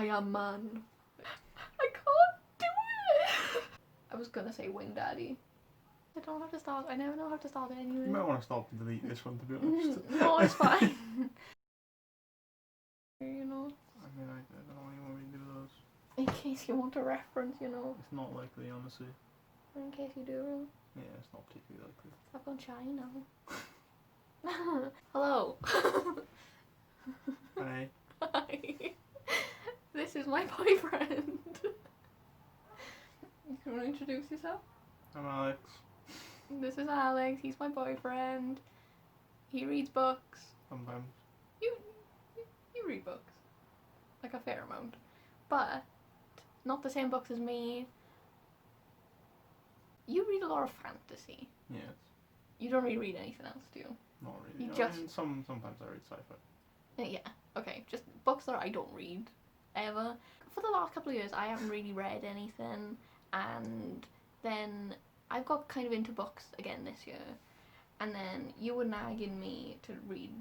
am man. I can't do it! I was gonna say Wing Daddy. I don't have to start. I never know how to start it anyway. You might want to stop and delete this one, to be honest. No, it's fine. You know. I mean, I don't know what you want me to do those. In case you want a reference, you know. It's not likely, honestly. In case you do. Yeah, it's not particularly likely. I've gone shy now. Hello. Hi. Hi. This is my boyfriend. You want to introduce yourself? I'm Alex. This is Alex. He's my boyfriend. He reads books. Sometimes. You read books. Like a fair amount. But not the same books as me. You read a lot of fantasy. Yes. You don't really read anything else, do you? Not really. You I just... mean, sometimes I read sci-fi. Yeah, okay. Just books that I don't read, ever. For the last couple of years, I haven't really read anything, and then I've got kind of into books again this year, and then you were nagging me to read...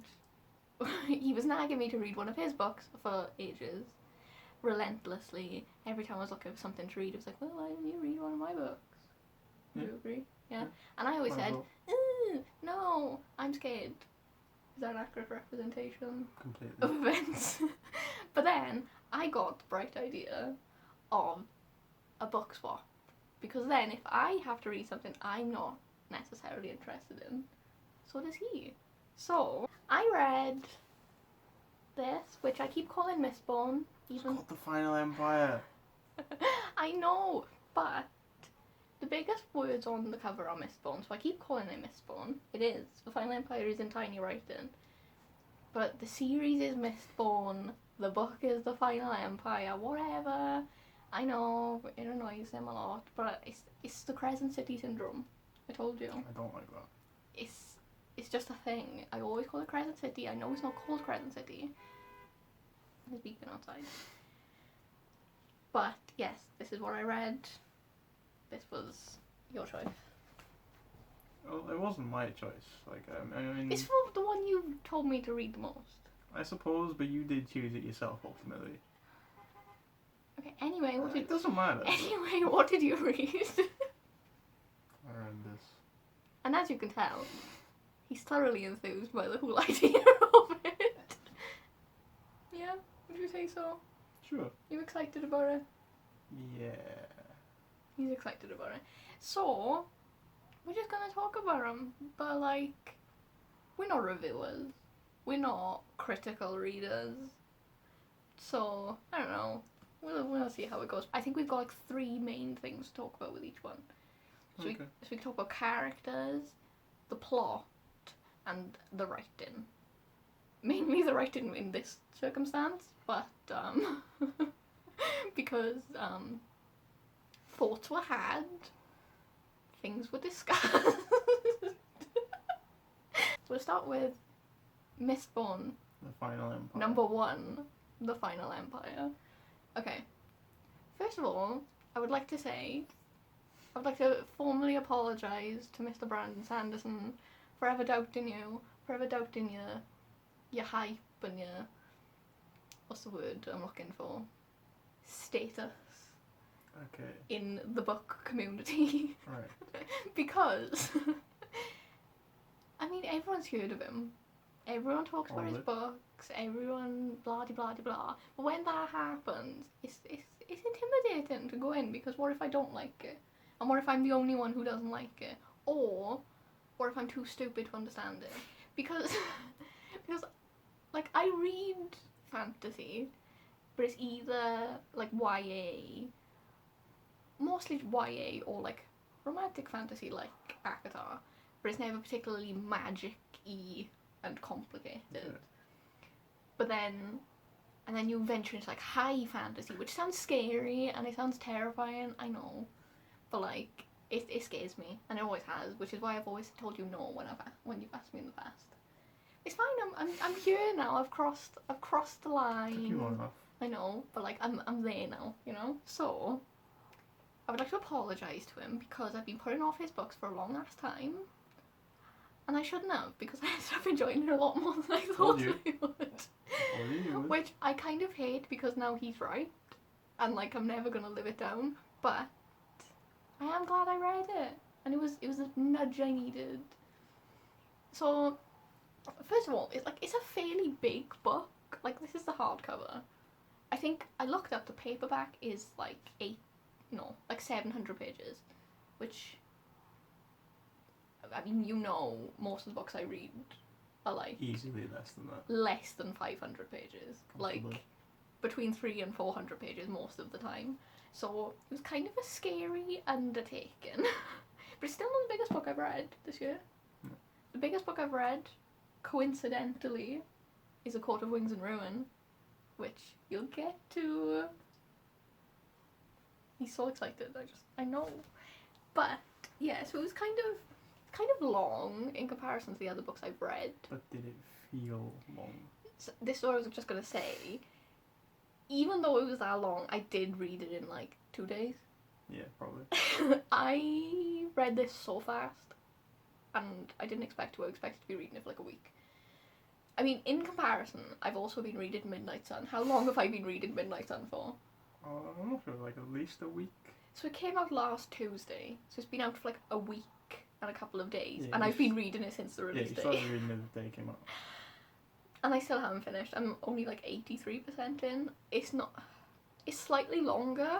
he was nagging me to read one of his books for ages, relentlessly. Every time I was looking for something to read, it was like, well, why don't you read one of my books? Do you agree? Yeah. And I always said, no, I'm scared. Is that an accurate representation Completely. of events? But then I got the bright idea of a book swap, because then if I have to read something I'm not necessarily interested in, so does he. So I read this, which I keep calling Mistborn. It's called The Final Empire. I know, but the biggest words on the cover are Mistborn, so I keep calling it Mistborn. It is. The Final Empire is in tiny writing. But the series is Mistborn, the book is The Final Empire, whatever. I know, it annoys them a lot, but it's the Crescent City syndrome. I told you. I don't like that. It's just a thing. I always call it Crescent City. I know it's not called Crescent City. There's beacon outside. But yes, this is what I read. This was your choice. Well, it wasn't my choice. Like, I mean... It's the one you told me to read the most. I suppose, but you did choose it yourself, ultimately. Okay, anyway, what did... It doesn't matter. Anyway, what did you read? I read this. And as you can tell, he's thoroughly enthused by the whole idea of it. Yeah, would you say so? Sure. You excited about it? Yeah. He's excited about it. So, we're just gonna talk about him, but like, we're not reviewers. We're not critical readers. So, I don't know. We'll see how it goes. I think we've got like 3 main things to talk about with each one. So, Okay. we can talk about characters, the plot, and the writing. Mainly the writing in this circumstance, but because thoughts were had, things were discussed. We'll start with Mistborn, The Final Empire. number 1, The Final Empire. Okay, first of all, I would like to formally apologise to Mr. Brandon Sanderson for ever doubting you, your hype and your, what's the word I'm looking for? Status. Okay. In the book community. Right. Because, I mean, everyone's heard of him. Everyone talks about his books, everyone blah de blah de blah. But when that happens, it's intimidating to go in, because what if I don't like it? And what if I'm the only one who doesn't like it? Or if I'm too stupid to understand it? Because like, I read fantasy, but it's either like YA, mostly YA, or like romantic fantasy like ACOTAR, but it's never particularly magic-y and complicated. Yeah. But then, and then you venture into like high fantasy, which sounds scary and it sounds terrifying, I know, but like, it scares me, and it always has, which is why I've always told you no when you've asked me in the past. It's fine. I'm here now. I've crossed the line. Took you long enough. I know, but like I'm there now, you know. So I would like to apologise to him, because I've been putting off his books for a long ass time, And I shouldn't have, because I ended up enjoying it a lot more than I Told thought you. I would. Told you would. Which I kind of hate, because now he's right. And, like, I'm never gonna live it down. But I am glad I read it. And it was a nudge I needed. So, first of all, it's a fairly big book. Like, this is the hardcover. I think I looked up, the paperback is like 700 pages, which, I mean, most of the books I read are like Easily less than that. less than 500 pages, Comfortably. like between 300 and 400 pages most of the time. So it was kind of a scary undertaking, but it's still not the biggest book I've read this year. No. The biggest book I've read, coincidentally, is A Court of Wings and Ruin, which you'll get to. He's so excited. I know, but yeah. So it was kind of long in comparison to the other books I've read. But did it feel long? So this is what I was just gonna say. Even though it was that long, I did read it in like 2 days. Yeah, probably. I read this so fast, and I didn't expect to. I expected to be reading it for like a week. I mean, in comparison, I've also been reading Midnight Sun. How long have I been reading Midnight Sun for? I'm not sure, like at least a week. So it came out last Tuesday, so it's been out for like a week and a couple of days, Yeah, and I've been reading it since the Yeah, release you day. started reading it the day it came out. And I still haven't finished. I'm only like 83% in. It's slightly longer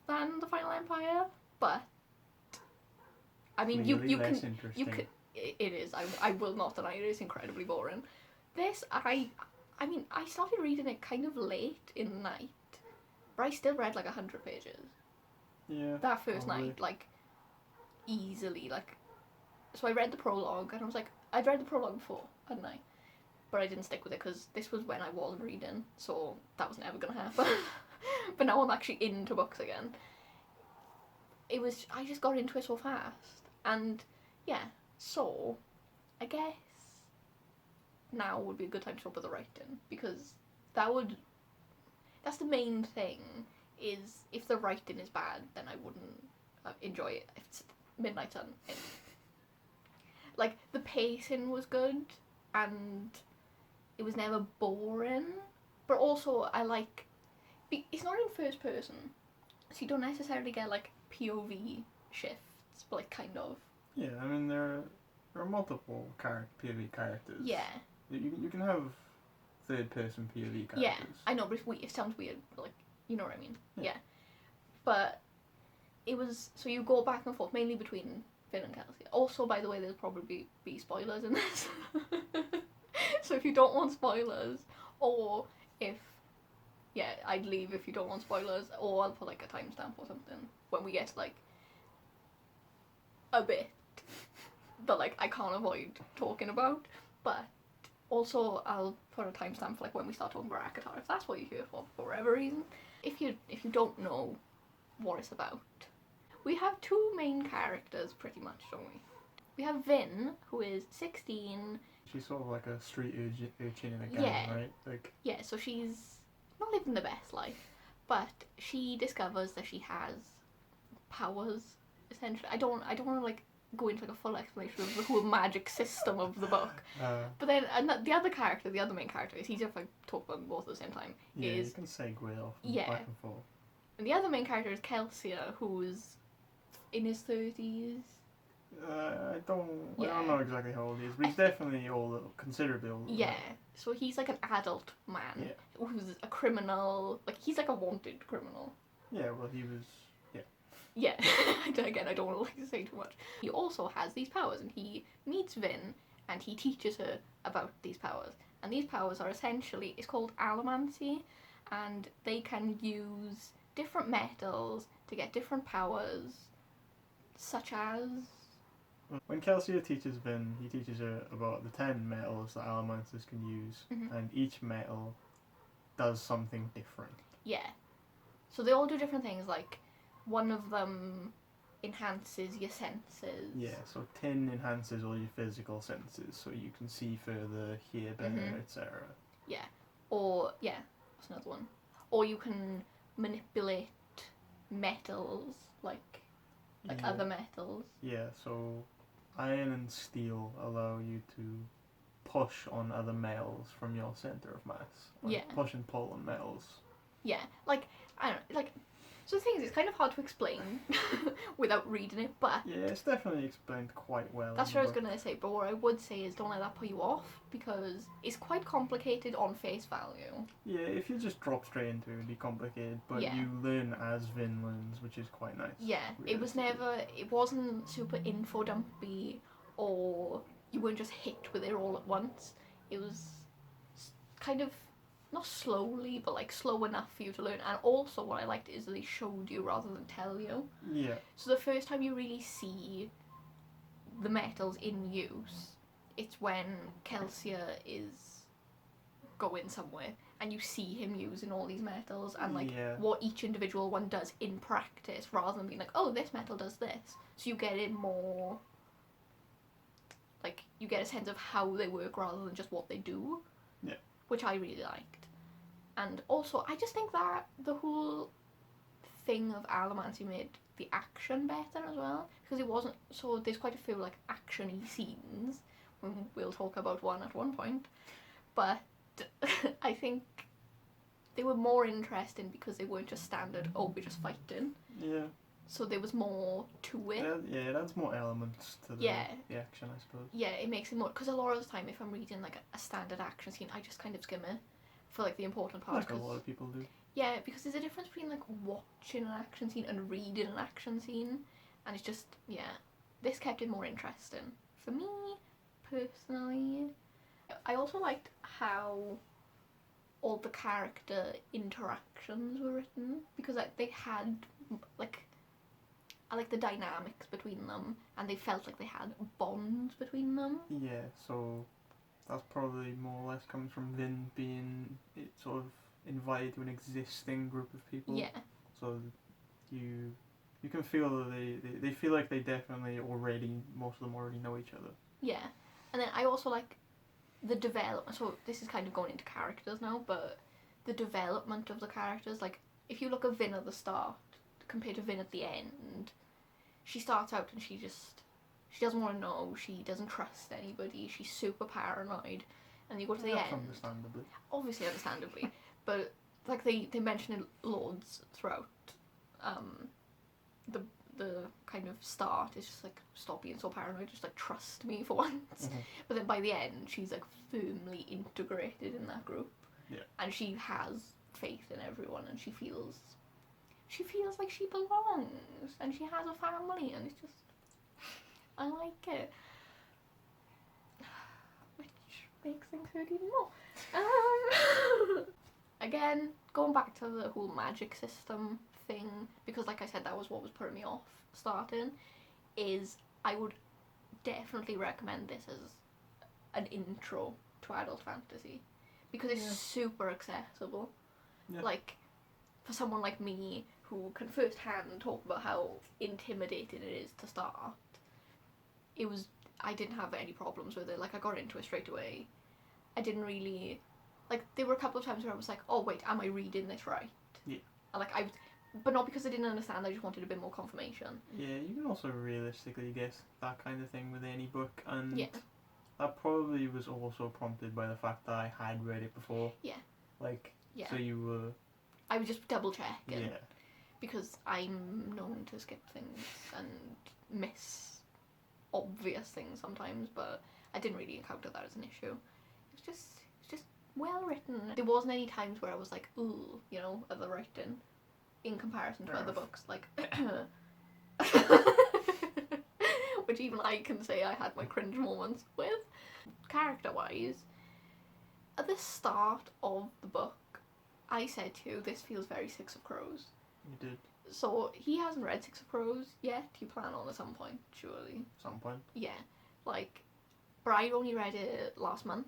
than The Final Empire, but I mean, Clearly you less can interesting. it is. I will not deny it is incredibly boring. This I mean, I started reading it kind of late in the night, but I still read like 100 pages. Yeah. That first probably. night, like, easily, like, so I read the prologue, and I was like, I'd read the prologue before, hadn't I? But I didn't stick with it, because this was when I was reading, so that was never going to happen. But now I'm actually into books again. I just got into it so fast, and, yeah, so, I guess now would be a good time to talk about the writing, because that's the main thing, is if the writing is bad, then I wouldn't enjoy it. If it's Midnight Sun, like, the pacing was good, and it was never boring, but also it's not in first person, so you don't necessarily get like POV shifts, but like kind of. Yeah, I mean there are multiple POV characters. Yeah. You can have third person POV characters. Yeah, I know, but it sounds weird, but like, you know what I mean? Yeah. Yeah. But it was, so you go back and forth, mainly between Finn and Kelsey. Also, by the way, there's probably be spoilers in this. So if you don't want spoilers, or I'd leave if you don't want spoilers, or I'll put like a timestamp or something when we get like a bit that like I can't avoid talking about. But also I'll put a timestamp for like when we start talking about ACOTAR, if that's what you're here for whatever reason. If you don't know what it's about, we have two main characters pretty much, don't we? We have Vin, who is 16. She's sort of like a street urchin in a gang, Yeah. right? Like, Yeah, so she's not living the best life, but she discovers that she has powers, essentially. I don't want to like go into like a full explanation of the whole magic system of the book. But then the other main character, it's easier if I talk about them both at the same time, yeah, is, you can segue off Yeah. back and forth. and the other main character is Kelsier, who's in his 30s. I don't Yeah. know exactly how old he is, but he's definitely older, considerably older. Yeah, so he's like an adult man Yeah. who's a criminal, like he's like a wanted criminal. Yeah, well, he was. Yeah, again, I don't want to like say too much. He also has these powers, and he meets Vin, and he teaches her about these powers. And these powers are essentially, it's called allomancy, and they can use different metals to get different powers, such as... When Kelsier teaches Vin, he teaches her about the 10 metals that allomancers can use, Mhm. and each metal does something different. Yeah. So they all do different things, like, one of them enhances your senses. Yeah, so tin enhances all your physical senses, so you can see further, hear better, Mhm. etc. Or, what's another one? Or you can manipulate metals, like Yeah. other metals. Yeah, so iron and steel allow you to push on other metals from your center of mass. Like push and pull on metals. Yeah, like, I don't know, like, so the thing is, it's kind of hard to explain without reading it, but... Yeah, it's definitely explained quite well. That's what I was going to say, but what I would say is don't let that put you off, because it's quite complicated on face value. Yeah, if you just drop straight into it, it'd be complicated, but you learn as Vin learns, which is quite nice. Yeah, it wasn't super info dumpy, or you weren't just hit with it all at once. It was kind of, not slowly, but like slow enough for you to learn. And also what I liked is they showed you rather than tell you. Yeah. So the first time you really see the metals in use, it's when Kelsier is going somewhere and you see him using all these metals and like what each individual one does in practice, rather than being like, oh, this metal does this. So you get it more, like, you get a sense of how they work rather than just what they do. Yeah. Which I really liked. And also, I just think that the whole thing of Allomancy made the action better as well, because it wasn't, so there's quite a few like action-y scenes, we'll talk about one at one point, but I think they were more interesting because they weren't just standard, oh, we're just fighting. Yeah. So there was more to it. Yeah, it adds more elements to the action, I suppose. Yeah, it makes it more, because a lot of the time if I'm reading like a standard action scene, I just kind of skim it for like the important parts. Like a lot of people do. Yeah, because there's a difference between like watching an action scene and reading an action scene, and it's just, this kept it more interesting for me personally. I also liked how all the character interactions were written, because like they had like, I like the dynamics between them, and they felt like they had bonds between them. Yeah, so that's probably more or less coming from Vin being sort of invited to an existing group of people. Yeah. So you can feel that they feel like they definitely most of them already know each other. Yeah. And then I also like the development, so this is kind of going into characters now, but the development of the characters, like if you look at Vin at the start compared to Vin at the end, she starts out and she doesn't want to know, she doesn't trust anybody, she's super paranoid, and you go to the end. Understandably. Obviously understandably, but like they mention it loads throughout the kind of start. It's just like, stop being so paranoid, just like trust me for once. Mm-hmm. But then by the end she's like firmly integrated in that group. Yeah. And she has faith in everyone, and she feels like she belongs, and she has a family, and it's just, I like it. Which makes things hurt even more. Again, going back to the whole magic system thing, because like I said, that was what was putting me off starting, is I would definitely recommend this as an intro to adult fantasy, because it's super accessible. Yeah. Like, for someone like me who can first-hand talk about how intimidating it is to start, I didn't have any problems with it. Like, I got into it straight away. I didn't really, like, there were a couple of times where I was like, oh wait, am I reading this right? Yeah. And like, but not because I didn't understand, I just wanted a bit more confirmation. Yeah, you can also realistically get that kind of thing with any book, and yeah. That probably was also prompted by the fact that I had read it before. Yeah. Like, yeah. So you were... I was just double checking. Yeah. Because I'm known to skip things and miss obvious things sometimes, but I didn't really encounter that as an issue. It's just well written. There wasn't any times where I was like, ooh, you know, at the writing, in comparison to other books, like which even I can say I had my cringe moments with. Character-wise, at the start of the book, I said to you, this feels very Six of Crows. You did. So, he hasn't read Six of Crows yet. You plan on at some point, surely. Some point? Yeah. Like, Bride only read it last month,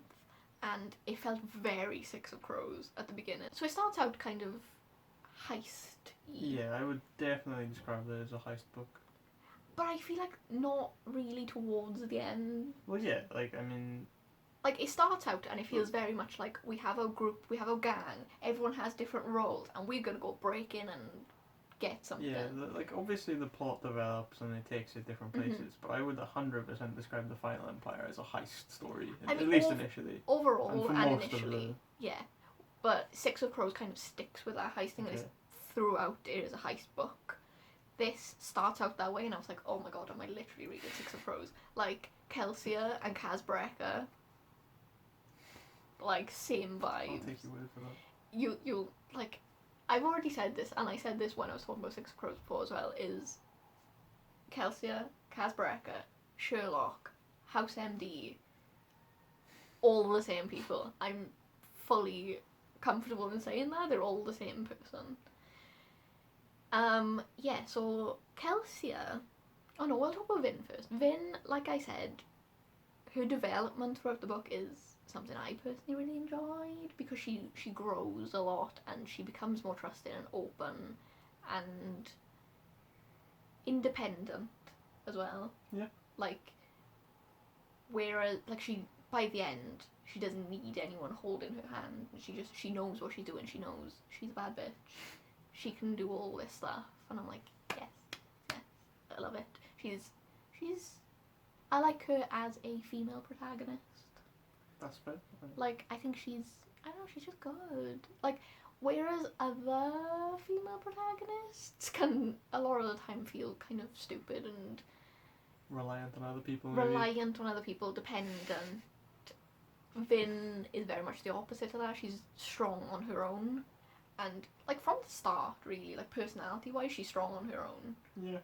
and it felt very Six of Crows at the beginning. So it starts out kind of heist-y. Yeah, I would definitely describe it as a heist book. But I feel like not really towards the end. Well, yeah, like, I mean... Like, it starts out and it feels very much like we have a group, we have a gang, everyone has different roles, and we're gonna go break in and get something. Yeah, like obviously the plot develops and it takes it different places, but I would 100% describe the Final Empire as a heist story, at least initially. Overall and most initially, yeah. But Six of Crows kind of sticks with that heist thing. Okay. Throughout it is a heist book. This starts out that way, and I was like, oh my god, am I literally reading Six of Crows? Like, Kelsia and Kazbrecker, like, same vibes. I'll take your word for that. You like, I've already said this, and I said this when I was talking about Six of Crows before as well, is Kelsia, Kazbrecker, Sherlock, House MD, all the same people. I'm fully comfortable in saying that, they're all the same person. Yeah, so Kelsia, oh no, we'll talk about Vin first. Vin, like I said, her development throughout the book is something I personally really enjoyed, because she grows a lot and she becomes more trusting and open and independent as well. Yeah. Like, whereas, like, she, by the end, she doesn't need anyone holding her hand. She knows what she's doing. She knows she's a bad bitch. She can do all this stuff, and I'm like, yes, I love it. She's, I like her as a female protagonist. That's fair. Like, I think she's just good. Like, whereas other female protagonists can a lot of the time feel kind of stupid and reliant on other people. Dependent. Vin is very much the opposite of that. She's strong on her own. And, like, from the start, really, like, personality-wise, she's strong on her own. Yeah.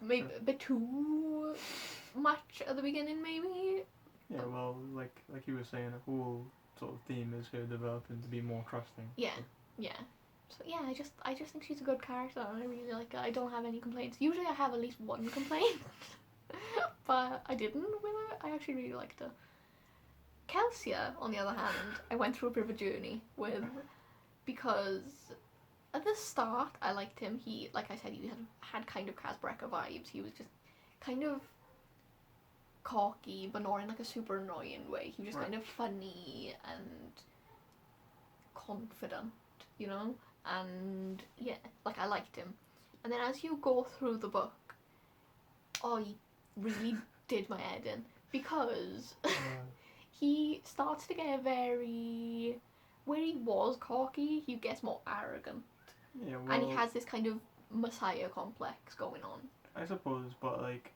Maybe a bit too much at the beginning, maybe. Yeah, well, like you were saying, a whole sort of theme is her developing to be more trusting. Yeah, yeah. So, yeah, I just think she's a good character, and I really like her. I don't have any complaints. Usually I have at least one complaint, but I didn't with her. I actually really liked her. Kelsia, on the other hand, I went through a bit of a journey with, because at the start I liked him. He, like I said, he had kind of Kazbrecker vibes. He was just kind of cocky, but not in like a super annoying way. He was just kind of funny and confident, you know? And yeah, like, I liked him. And then as you go through the book, oh, he really did my head in, because he starts to get very, where he was cocky, he gets more arrogant. Yeah, well, and he has this kind of messiah complex going on. I suppose, but like,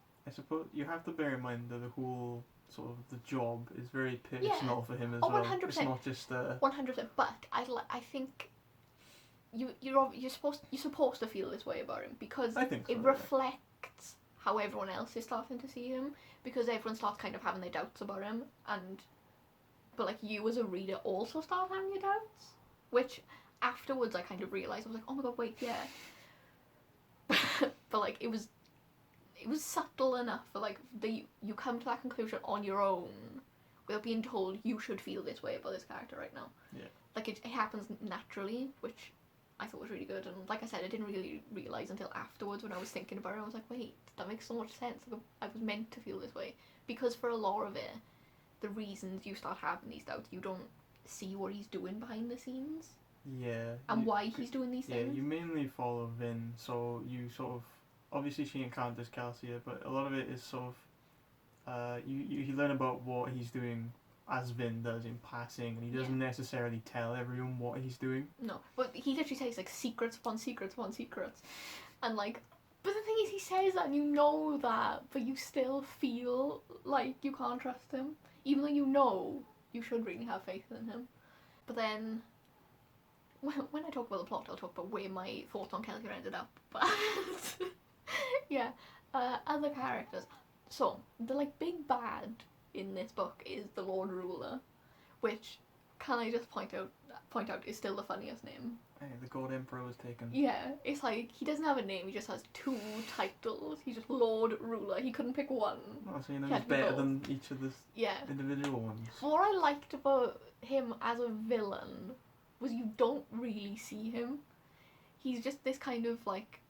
you have to bear in mind that the whole sort of the job is very personal for him as well. 100%. It's not just 100%. But I think you're supposed to feel this way about him, because I think so, it reflects how everyone else is starting to see him, because everyone starts kind of having their doubts about him, but like, you as a reader also start having your doubts, which afterwards I kind of realised. I was like, oh my god, wait, yeah. But like, it was subtle enough for like you come to that conclusion on your own without being told you should feel this way about this character right now. Yeah. Like, it happens naturally, which I thought was really good. And like I said, I didn't really realise until afterwards when I was thinking about it. I was like, wait, that makes so much sense. Like, I was meant to feel this way. Because for a lot of it, the reasons you start having these doubts, you don't see what he's doing behind the scenes. Yeah. And why he's doing these things. Yeah, you mainly follow Vin, so you sort of, obviously she encounters Kelsia, but a lot of it is sort of, you learn about what he's doing as Vin does in passing, and he doesn't necessarily tell everyone what he's doing. No, but he literally says like secrets upon secrets upon secrets, and like, but the thing is, he says that and you know that, but you still feel like you can't trust him, even though you know you should really have faith in him. But then, when I talk about the plot, I'll talk about where my thoughts on Kelsia ended up. But yeah, other characters. So the like big bad in this book is the Lord Ruler, which, can I just point out is still the funniest name. Hey, the God Emperor was taken. Yeah, it's like, he doesn't have a name, he just has 2 titles. He's just Lord Ruler, he couldn't pick one. Oh, so you know he's better than each of the individual ones. What I liked about him as a villain was you don't really see him. He's just this kind of like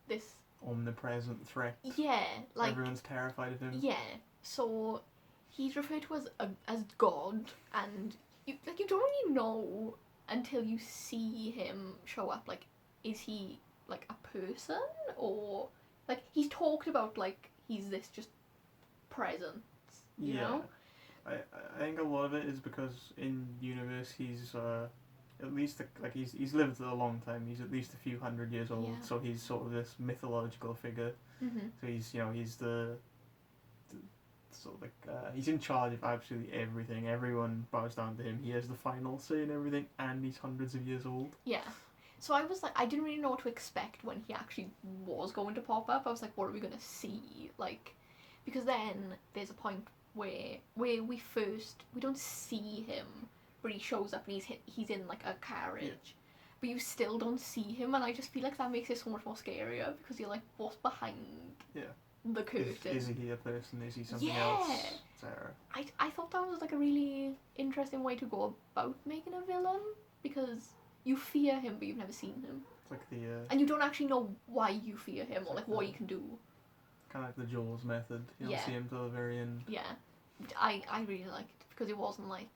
this omnipresent threat. Yeah, like everyone's terrified of him. Yeah, so he's referred to as God, and you don't really know until you see him show up like is he like a person, or like he's talked about like he's this just presence, you know? I think a lot of it is because in universe he's at least like he's lived a long time. He's at least a few hundred years old, Yeah. so he's sort of this mythological figure. Mm-hmm. So he's the sort of like he's in charge of absolutely everything. Everyone bows down to him. He has the final say in everything, and he's hundreds of years old. Yeah. So I was like, I didn't really know what to expect when he actually was going to pop up. I was like, what are we gonna see? Like, because then there's a point where we don't see him, but he shows up and he's in like a carriage. Yeah. But you still don't see him, and I just feel like that makes it so much more scarier because you're like, what's behind the curtain? Is he a person? Is he something Yeah. else? Sarah. I thought that was like a really interesting way to go about making a villain, because you fear him but you've never seen him. It's like the and you don't actually know why you fear him or like what he can do. kind of like the Jaws method. You don't see him till the very end. Yeah. I really liked it because it wasn't like,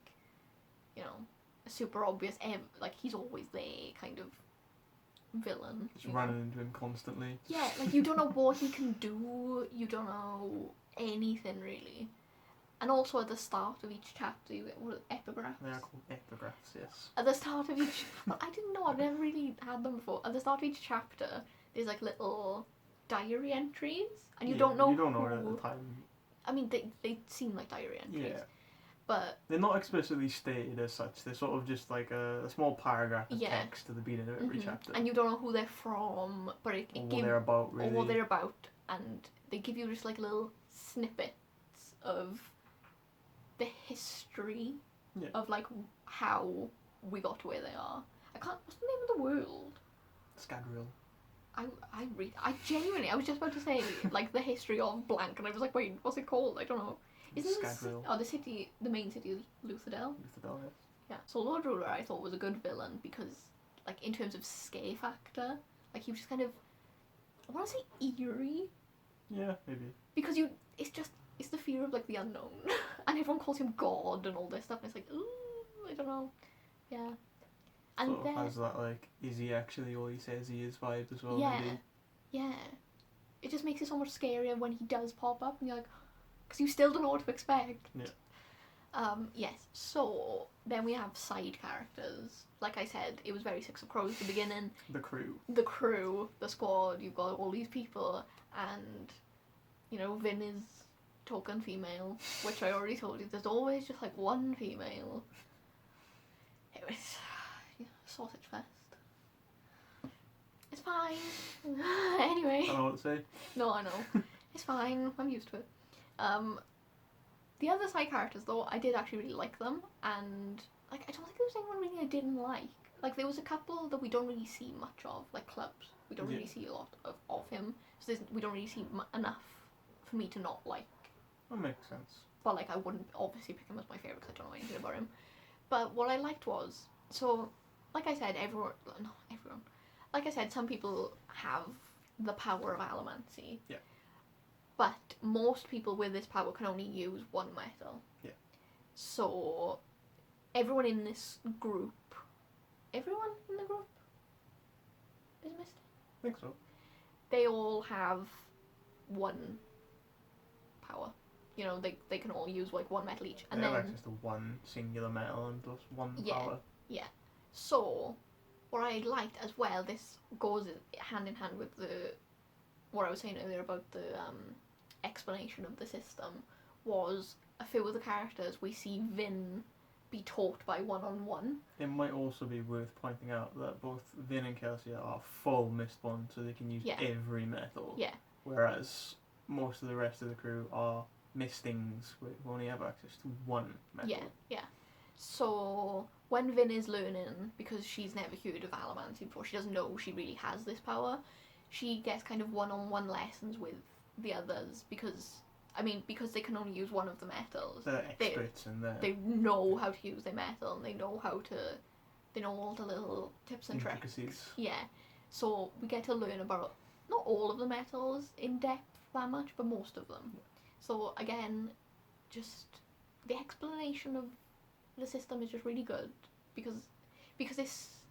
you know, a super obvious like he's always there kind of villain. Just running into him constantly. Yeah, like you don't know what he can do, you don't know anything really. And also at the start of each chapter you get epigraphs. They are called epigraphs, yes. At the start of each well, I didn't know, I've never really had them before. At the start of each chapter there's like little diary entries and you don't know it at the time. I mean they seem like diary entries. Yeah. But they're not explicitly stated as such. They're sort of just like a small paragraph of text at the beginning of every chapter. And you don't know who they're from, but it or gives what they're about, really. Or what they're about, and they give you just like little snippets of the history of like how we got to where they are. What's the name of the world? Scadrial. I genuinely, I was just about to say like the history of blank, and I was like, wait, what's it called? I don't know. Isn't the main city is Luthadel? Luthadel, yes. Yeah. So Lord Ruler I thought was a good villain because, like, in terms of scare factor, like he was just kind of, I want to say eerie. Yeah, maybe. Because it's the fear of like the unknown, and everyone calls him God and all this stuff, and it's like, ooh, I don't know. Yeah. And sort of has that like, is he actually all he says he is vibe as well? Yeah. Maybe. Yeah. It just makes it so much scarier when he does pop up, and you're like, because you still don't know what to expect. Yeah. Yes, so then we have side characters. Like I said, it was very Six of Crows at the beginning. The crew, the squad, you've got all these people, and, you know, Vin is token female, which I already told you, there's always just like one female. It was sausage fest. It's fine. Anyway. I don't know what to say. No, I know. It's fine, I'm used to it. The other side characters though, I did actually really like them, and like I don't think there was anyone really I didn't like. Like there was a couple that we don't really see much of, like Clubs. We don't really see a lot of him, so we don't really see enough for me to not like. That makes sense. But like I wouldn't obviously pick him as my favourite because I don't know anything about him. But what I liked was, so like I said, like I said, some people have the power of allomancy. Yeah. But most people with this power can only use one metal. Yeah. So everyone in this group, is Misty? I think so. They all have one power. You know, they can all use like one metal each. And they have then access to one singular metal and plus one power. Yeah. So what I liked as well, this goes hand in hand with what I was saying earlier about the explanation of the system, was a few of the characters we see Vin be taught by one-on-one. It might also be worth pointing out that both Vin and Kelsey are full Mistborn, so they can use every metal. Yeah. Whereas most of the rest of the crew are Mistings, who only have access to one metal. Yeah. So when Vin is learning, because she's never heard of allomancy before, she doesn't know she really has this power, she gets kind of one-on-one lessons with the others because they can only use one of the metals. They're experts in there. They know how to use their metal, and they know all the little tips and tricks. Yeah. So we get to learn about not all of the metals in depth that much, but most of them. So again, just the explanation of the system is just really good because it's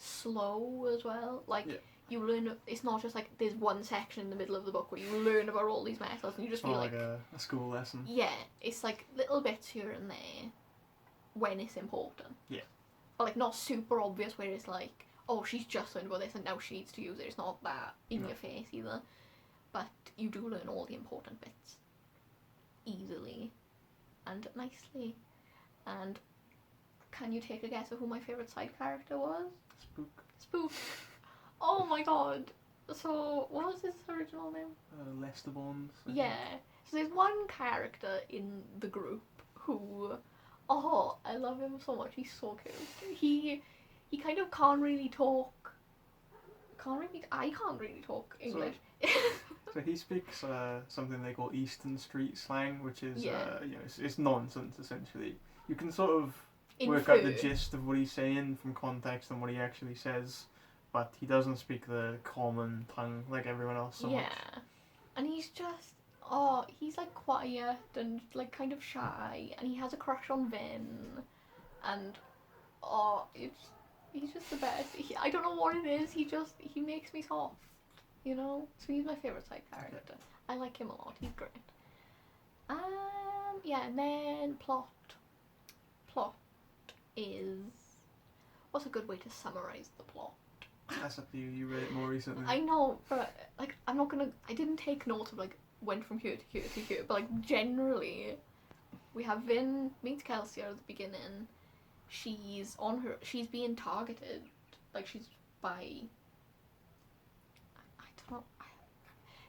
slow as well. Like, Yeah. you learn, it's not just like there's one section in the middle of the book where you learn about all these methods and you just It's feel not like a school lesson. yeah, it's like little bits here and there when it's important. Yeah. But like not super obvious where it's like, oh, she's just learned about this and now she needs to use it. It's not that in your face either. But you do learn all the important bits easily and nicely. And can you take a guess of who my favourite side character was? Spook. Oh my god. So, what was his original name? Mistborn. Yeah. So there's one character in the group who, oh, I love him so much. He's so cute. He kind of can't really talk. I can't really talk English. So he speaks something they call Eastern Street slang, which is Yeah. it's nonsense essentially. You can sort of Infer. work out the gist of what he's saying from context and what he actually says, but he doesn't speak the common tongue like everyone else so much. And he's just, he's like quiet and like kind of shy, and he has a crush on Vin, and he's just the best. I don't know what it is. He makes me soft, you know. So he's my favorite side character. Okay. I like him a lot. He's great. Yeah, and then plot is, what's a good way to summarize the plot? That's up to you. You read it more recently. I know, but like I didn't take notes of like went from here to here to here, but like generally we have Vin meets Kelsey at the beginning. She's being targeted, like she's by, I don't know,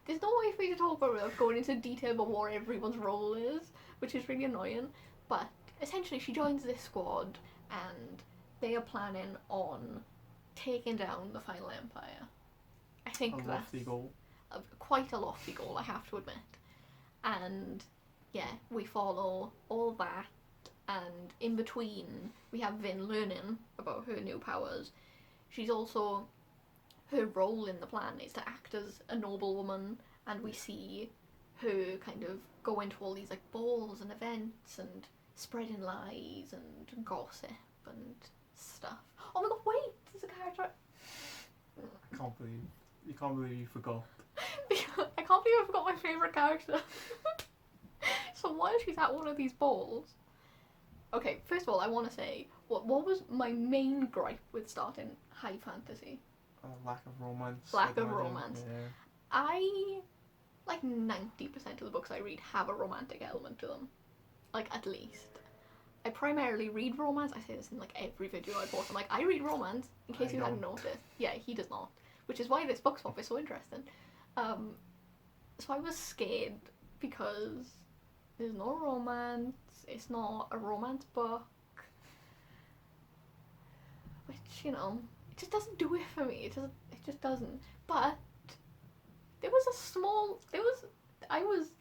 there's no way for me to talk about it without going into detail about what everyone's role is, which is really annoying, but essentially she joins this squad and they are planning on taking down the final empire. I think a lofty goal. Quite a lofty goal, I have to admit. And yeah, we follow all that, and in between we have Vin learning about her new powers. She's also, her role in the plan is to act as a noblewoman, and we see her kind of go into all these like balls and events and spreading lies and gossip and stuff. Oh my god, wait! There's a character. I can't believe you forgot. I can't believe I forgot my favourite character. So while she's at one of these balls... Okay, first of all, I want to say, what was my main gripe with starting high fantasy? Lack of romance. Lack of romance. Yeah. I... Like 90% of the books I read have a romantic element to them. Like, at least. I primarily read romance. I say this in like every video I post. I'm like, I read romance, in case you hadn't noticed. Yeah, he does not. Which is why this book swap is so interesting. So I was scared because there's no romance. It's not a romance book. Which, you know, it just doesn't do it for me. It just doesn't. But there was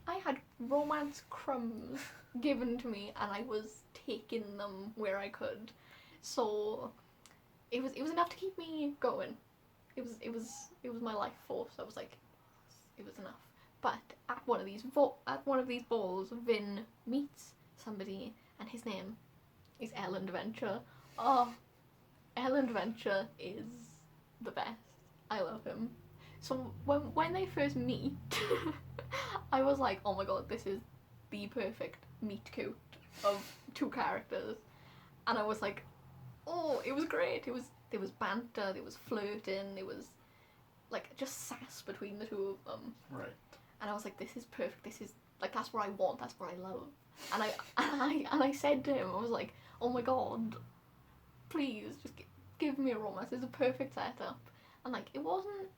I had romance crumbs given to me, and I was taking them where I could. So it was enough to keep me going. It was my life force. I was like, it was enough. But at one of these balls, Vin meets somebody, and his name is Ellen Venture. Oh, Ellen Venture is the best. I love him. So when they first meet, I was like, oh my god, this is the perfect meet cute of two characters. And I was like, oh, it was great. There was banter, there was flirting, there was like just sass between the two of them. Right. And I was like, this is perfect. This is like, that's what I want. That's what I love. And I said to him, I was like, oh my god, please just give me a romance. It's a perfect setup. And like, it wasn't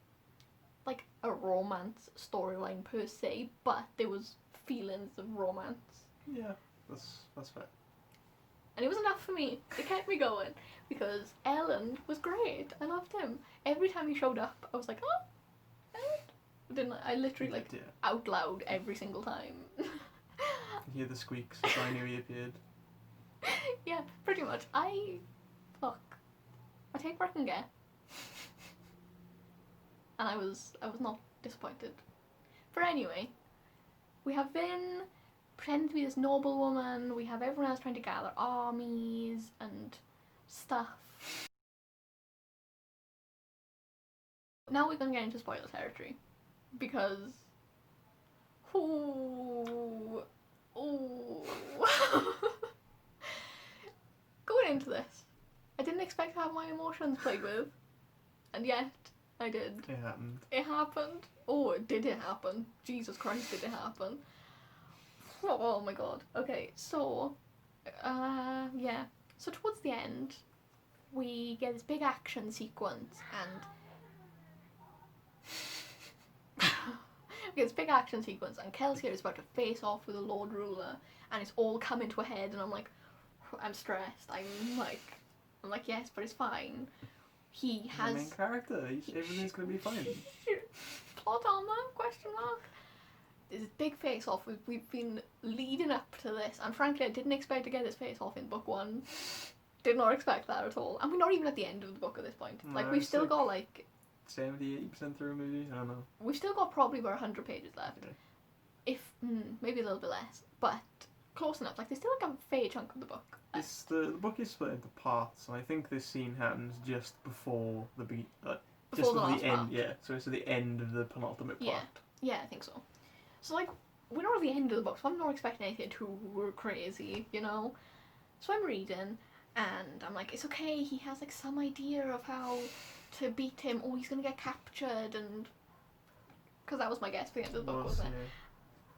like a romance storyline per se, but there was feelings of romance. Yeah, that's fair. And it was enough for me. It kept me going because Ellen was great. I loved him. Every time he showed up, I was like, oh, Ellen. I literally like out loud every single time. You hear the squeaks, so I knew he appeared. Yeah, pretty much. I take what I can get. And I was not disappointed. But anyway, we have Vin pretending to be this noblewoman. We have everyone else trying to gather armies and stuff. Now we're going to get into spoiler territory. Because... Ooh. Going into this, I didn't expect to have my emotions played with. And yet, I did. It happened. It happened. Oh, did it happen? Jesus Christ, did it happen? Oh my god. Okay, so... yeah. So towards the end, we get this big action sequence, and... we get this big action sequence, and Kelsier is about to face off with a Lord Ruler, and it's all coming to a head, and I'm like, I'm stressed. I'm like, yes, but it's fine. He has... the main character. Everything's gonna be fine. Plot armor? Question mark. There's this big face off. We've been leading up to this, and frankly, I didn't expect to get this face off in book 1. Did not expect that at all. And we're not even at the end of the book at this point. No, like, we've still like got like 70-80% through, maybe. I don't know. We've still got probably about 100 pages left. Okay. If maybe a little bit less, but close enough. Like, there's still like a fair chunk of the book. The book is split into parts, and I think this scene happens just before the Before just the at last the end. part. Yeah, so it's at the end of the penultimate part. Yeah, I think so. So like, we're not at the end of the book, so I'm not expecting anything too crazy, you know? So I'm reading, and I'm like, it's okay, he has like some idea of how to beat him. Oh, he's gonna get captured, and... Because that was my guess for the end of the book, wasn't it? Yeah.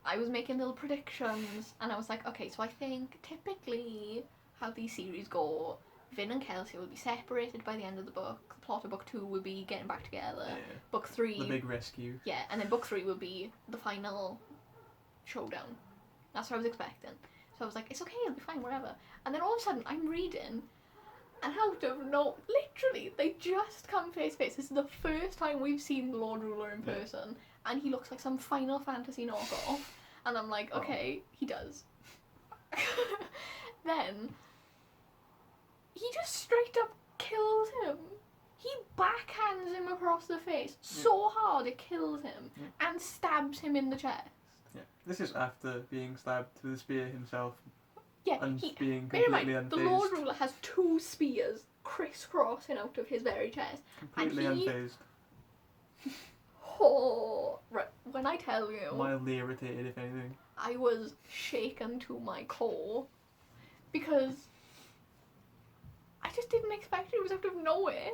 I was making little predictions, and I was like, okay, so I think typically how these series go, Vin and Kelsey will be separated by the end of the book. The plot of book 2 will be getting back together. Yeah. Book 3... The big rescue. Yeah, and then book 3 will be the final showdown. That's what I was expecting. So I was like, it's okay, it'll be fine, whatever. And then all of a sudden, I'm reading, and out of literally, they just come face to face. This is the first time we've seen the Lord Ruler in person, and he looks like some Final Fantasy knockoff. And I'm like, okay, he does. Then, he just straight up kills him. He backhands him across the face so hard it kills him, and stabs him in the chest. Yeah, this is after being stabbed with a spear himself. Yeah, And being bear in completely mind, unfazed. the Lord Ruler has 2 spears crisscrossing out of his very chest. Completely and he... unfazed. Oh, right, when I tell you... Mildly irritated, if anything. I was shaken to my core, because I just didn't expect it. It was out of nowhere.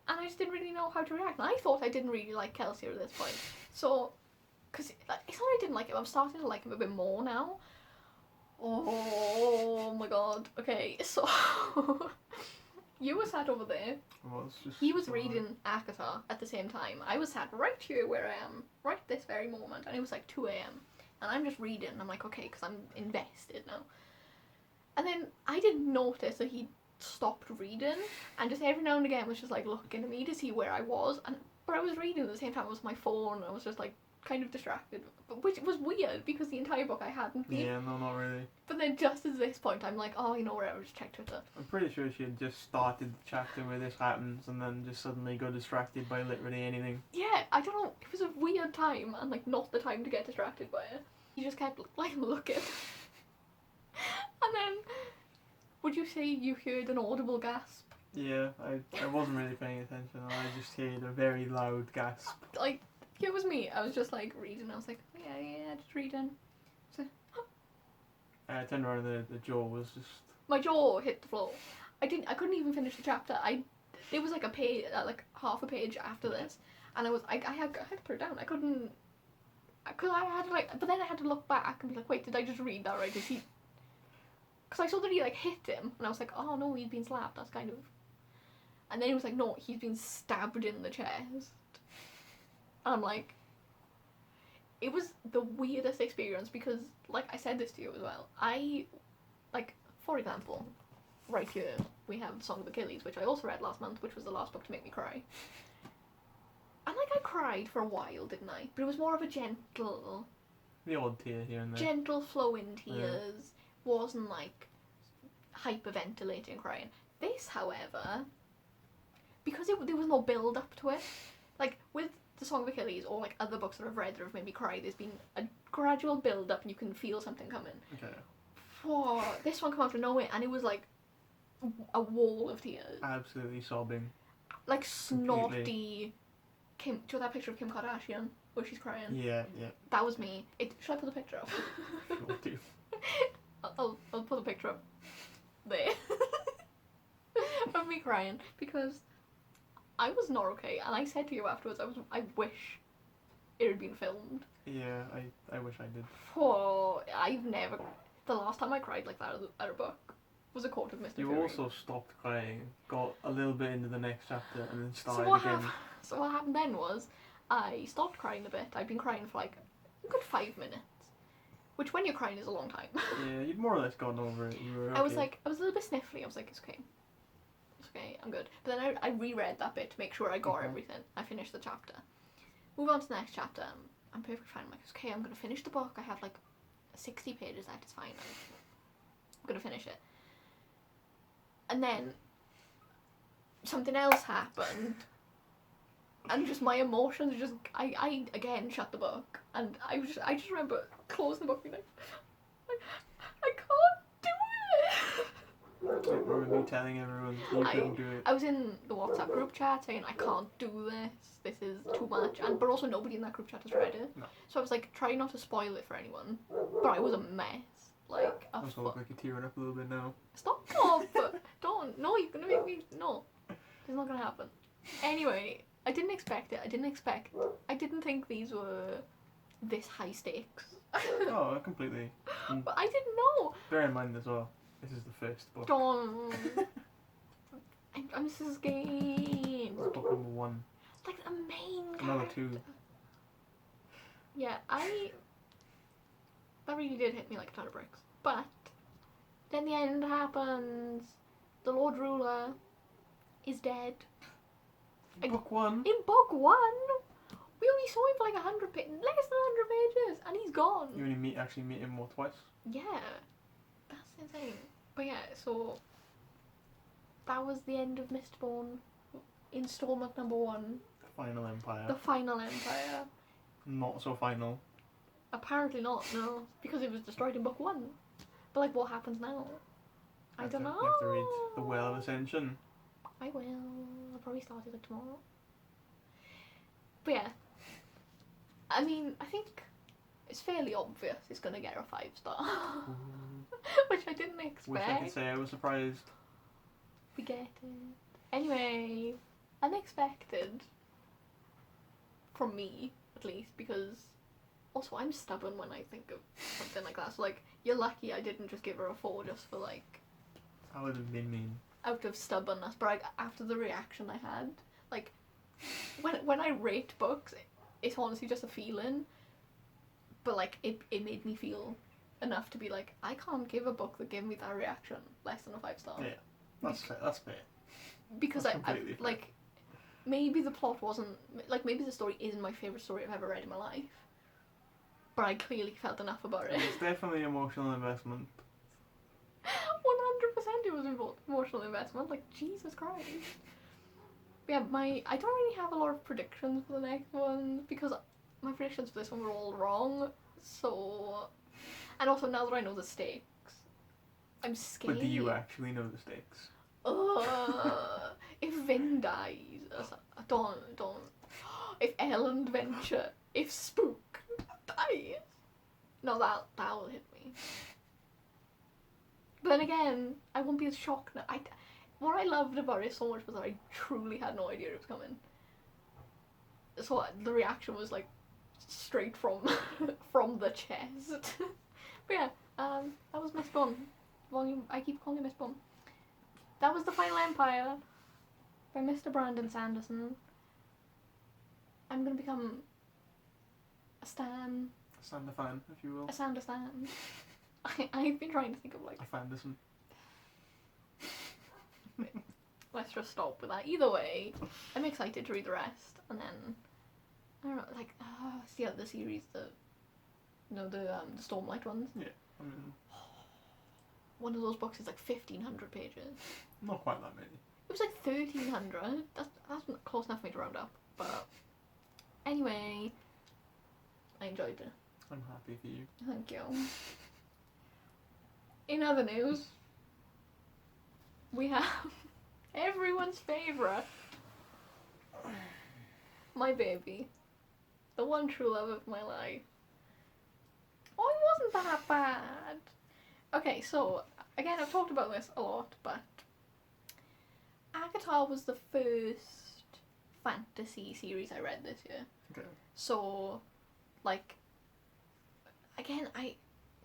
And I just didn't really know how to react. And I thought I didn't really like Kelsey at this point. So, because it's not that I didn't like him, I'm starting to like him a bit more now. Oh my god. Okay, so you were sat over there. He was reading ACOTAR at the same time. I was sat right here where I am, right this very moment, and it was like 2 a.m. And I'm just reading, and I'm like, okay, because I'm invested now. And then I didn't notice that he stopped reading, and just every now and again was just like looking at me to see where I was, but I was reading at the same time. It was my phone, and I was just like kind of distracted, which was weird because the entire book I hadn't been. Yeah, no, not really. But then just at this point, I'm like, oh, you know, whatever, just check Twitter. I'm pretty sure she had just started the chapter where this happens and then just suddenly got distracted by literally anything. Yeah, I don't know, it was a weird time and like not the time to get distracted by it. He just kept like looking. And then, would you say you heard an audible gasp? Yeah, I wasn't really paying attention. I just heard a very loud gasp. Like, it was me. I was just like reading. I was like, yeah, just reading. So, I turned around and the jaw was just... my jaw hit the floor. I couldn't even finish the chapter. It was like a page, like half a page after this, and I had to put it down. I couldn't, because I had to like, but then I had to look back and be like, wait, did I just read that right? Did he? Because I saw that he like hit him, and I was like, oh no, he's been slapped. That's kind of. And then he was like, no, he's been stabbed in the chest. And I'm like, it was the weirdest experience because, like I said this to you as well, for example, right here, we have Song of Achilles, which I also read last month, which was the last book to make me cry. And, like, I cried for a while, didn't I? But it was more of a gentle... The odd tear here and there. Gentle flowing tears. Wasn't, like, hyperventilating crying. This, however, because there was no build-up to it, like, with the Song of Achilles, or, like, other books that I've read that have made me cry, there's been a gradual build-up and you can feel something coming. Okay. Whoa, this one came out of nowhere, and it was, like, a wall of tears. Absolutely sobbing. like snotty Kim. Do you know that picture of Kim Kardashian where she's crying? Yeah. That was me. Should I put the picture up? Sure do. I'll put the picture up there of me crying because I was not okay, and I said to you afterwards, I wish it had been filmed. Yeah, I wish I did. Oh, the last time I cried like that at a book was A Court of Mist and You Fury. also stopped crying, got a little bit into the next chapter, and then started again. So what happened then was, I stopped crying a bit. I'd been crying for like a good 5 minutes, which when you're crying is a long time. Yeah, you'd more or less gotten over it. You were okay. I was a little bit sniffly. I was like, it's okay. It's okay, I'm good. But then I reread that bit to make sure I got everything. I finished the chapter. Move on to the next chapter. I'm perfectly fine. I'm like, okay, I'm going to finish the book. I have like 60 pages left. It's fine. I'm going to finish it. And then something else happened. And just my emotions just... I again shut the book. And I just remember closing the book and being like, I can't do it! I remember me telling everyone you couldn't do it. I was in the WhatsApp group chat saying I can't do this. This is too much. But also nobody in that group chat has read it. No. So I was like, trying not to spoil it for anyone. But I was a mess. Like a also look like you're tearing up a little bit now. Stop! Don't! No, you're gonna make me. No, it's not gonna happen. Anyway, I didn't expect it. I didn't think these were this high stakes. Oh, completely. But I didn't know. Bear in mind as well, this is the first book. Don't. I'm scared. It's book number 1. Like the main character. Another 2. Yeah, that really did hit me like a ton of bricks. But then the end happens. The Lord Ruler is dead. Book 1? In book 1? We only saw him for like less than 100 pages, and he's gone. You only actually meet him more twice? Yeah, that's insane. But yeah, so that was the end of Mistborn, installment number 1. The Final Empire. The Final Empire. Not so final. Apparently not, no, because it was destroyed in book 1. But like, what happens now? I don't know. You have to read The Well of Ascension. I will. I'll probably start it like tomorrow. But yeah, I mean, I think it's fairly obvious it's gonna get a 5-star, which I didn't expect. Wish I could say I was surprised. We get it. Anyway, unexpected from me, at least, because also I'm stubborn when I think of something like that. So like, you're lucky I didn't just give her a 4 just for like. That would have been mean. Out of stubbornness, but after the reaction I had, like, when I rate books, it's honestly just a feeling, but like it made me feel enough to be like, I can't give a book that gave me that reaction less than a 5-star. Yeah, that's fair. That's fair. Because that's I like, maybe the plot wasn't like, maybe the story isn't my favourite story I've ever read in my life, but I clearly felt enough about it. It's definitely emotional investment. 100% it was emotional investment, like Jesus Christ. Yeah, I don't really have a lot of predictions for the next one because my predictions for this one were all wrong. So, and also now that I know the stakes, I'm scared. But do you actually know the stakes? If Vin dies, don't. If Ellen Venture, if Spook dies, no, that'll hit me. But then again, I won't be as shocked now. What I loved about it so much was that I truly had no idea it was coming. So the reaction was like straight from the chest. But yeah, that was Mistborn. I keep calling it Mistborn. That was The Final Empire by Mr. Brandon Sanderson. I'm gonna become a stan. Stand the fan, if you will. A Sander stan. I've been trying to think of like. A Fanderson. Let's just stop with that. Either way, I'm excited to read the rest, and then I don't know, like it's the other series, the Stormlight ones. Yeah, I mean, one of those books is like 1,500 pages. not quite that many. It was like 1,300. That's not close enough for me to round up. But anyway, I enjoyed it. I'm happy for you. Thank you. In other news, we have everyone's favourite My baby. The one true love of my life. Oh, it wasn't that bad. Okay, so, again, I've talked about this a lot, but ACOTAR was the first fantasy series I read this year. Okay. So, like, again,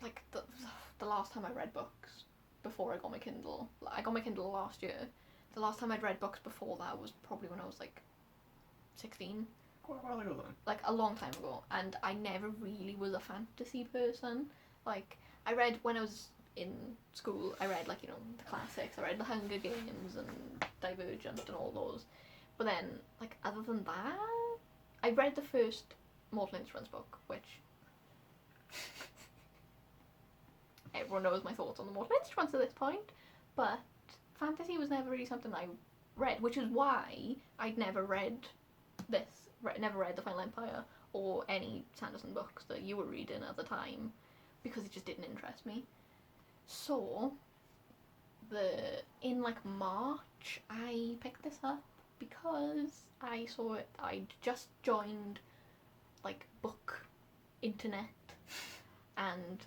the last time I read books before I got my Kindle last year. The last time I'd read books before that was probably when I was like 16. Quite a while ago then. Like a long time ago, and I never really was a fantasy person. Like, I read when I was in school, I read, like, you know, the classics. I read The Hunger Games and Divergent and all those. But then, like, other than that, I read the first Mortal Instruments book, which everyone knows my thoughts on the Mortal Instruments at this point, but fantasy was never really something I read, which is why I'd never read never read The Final Empire or any Sanderson books that you were reading at the time, because it just didn't interest me. So, in like March, I picked this up because I saw it. I'd just joined like book internet and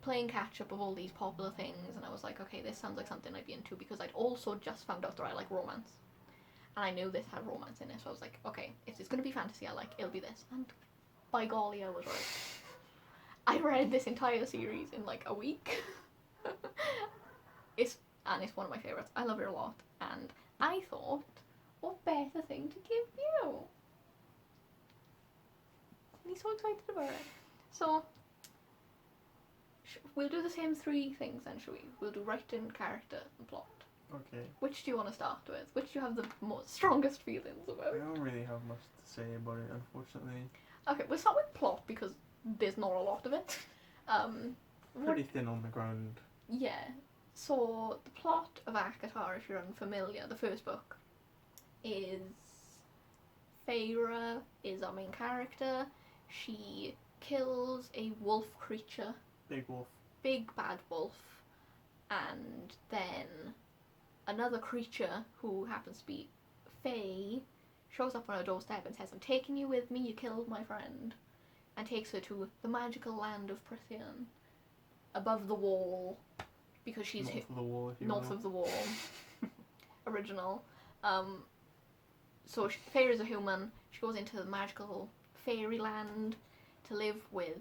playing catch up of all these popular things, and I was like, okay, this sounds like something I'd be into, because I'd also just found out that I like romance. And I knew this had romance in it, so I was like, okay, if it's going to be fantasy I like, it'll be this. And by golly, I was right. I read this entire series in like a week. It's one of my favourites. I love it a lot. And I thought, what better thing to give you? And he's so excited about it. So, we'll do the same three things then, shall we? We'll do writing, character, and plot. Okay. Which do you want to start with? Which do you have the strongest feelings about? I don't really have much to say about it, unfortunately. Okay, we'll start with plot, because there's not a lot of it. Pretty thin on the ground. Yeah. So, the plot of ACOTAR, if you're unfamiliar, the first book, is Feyre is our main character. She kills a wolf creature. Big wolf. Big bad wolf. And then another creature, who happens to be Fae, shows up on her doorstep and says, I'm taking you with me, you killed my friend. And takes her to the magical land of Prithian, above the wall, because she's north of the wall, if you north will. of the wall. Original. So Feyre is a human. She goes into the magical fairyland to live with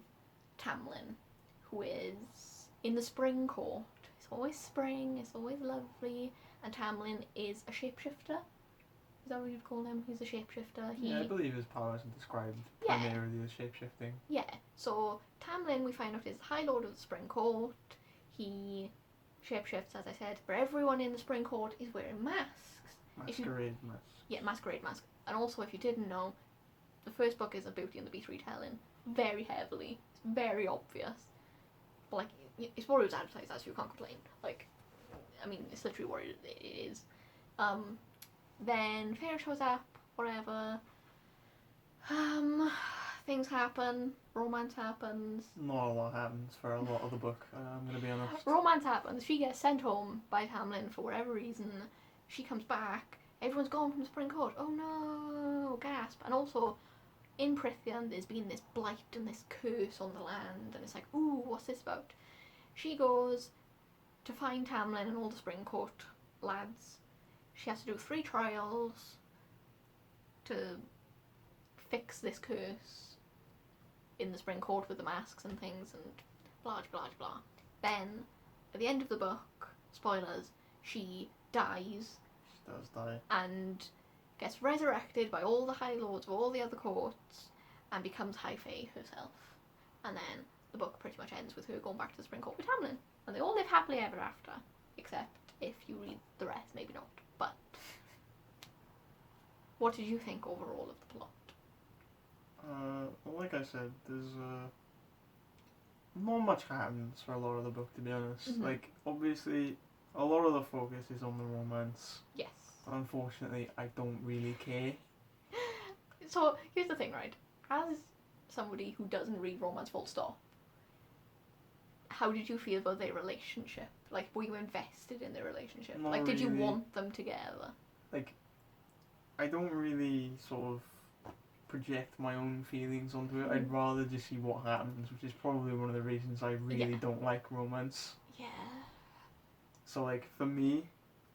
Tamlin, who is in the spring court. It's always spring, it's always lovely, and Tamlin is a shapeshifter. Is that what you'd call him? He's a shapeshifter. Yeah, I believe his powers are described primarily as shapeshifting. Yeah, so Tamlin, we find out, is the High Lord of the Spring Court. He shapeshifts, as I said, but everyone in the Spring Court is wearing masks. Masquerade mask. Yeah, masquerade mask. And also, if you didn't know, the first book is a Beauty and the Beast retelling, very heavily. It's very obvious. But, like, it's what it was advertised as, so you can't complain. Like, I mean, it's literally what it is. Then Feyre shows up, whatever. Things happen, romance happens. Not a lot happens for a lot of the book, I'm gonna be honest. Romance happens. She gets sent home by Tamlin for whatever reason. She comes back. Everyone's gone from the Spring Court. Oh no! Gasp. And also, in Prithian, there's been this blight and this curse on the land, and it's like, ooh, what's this about? She goes to find Tamlin and all the Spring Court lads. She has to do 3 trials to fix this curse in the Spring Court with the masks and things, and blah blah blah. Then, at the end of the book, spoilers, she dies. She does die. And gets resurrected by all the High Lords of all the other courts and becomes High Fae herself. And then the book pretty much ends with her going back to the Spring Court with Tamlin. And they all live happily ever after. Except if you read the rest, maybe not. But what did you think overall of the plot? Well, like I said, there's not much happens for a lot of the book, to be honest. Mm-hmm. Like, obviously, a lot of the focus is on the romance. Yes. Unfortunately, I don't really care. So, here's the thing, right? As somebody who doesn't read romance full stop, how did you feel about their relationship? Like, were you invested in their relationship? Not like, did you really. want them together? Like, I don't really sort of project my own feelings onto it. I'd rather just see what happens, which is probably one of the reasons I really don't like romance. Yeah. So, like, for me,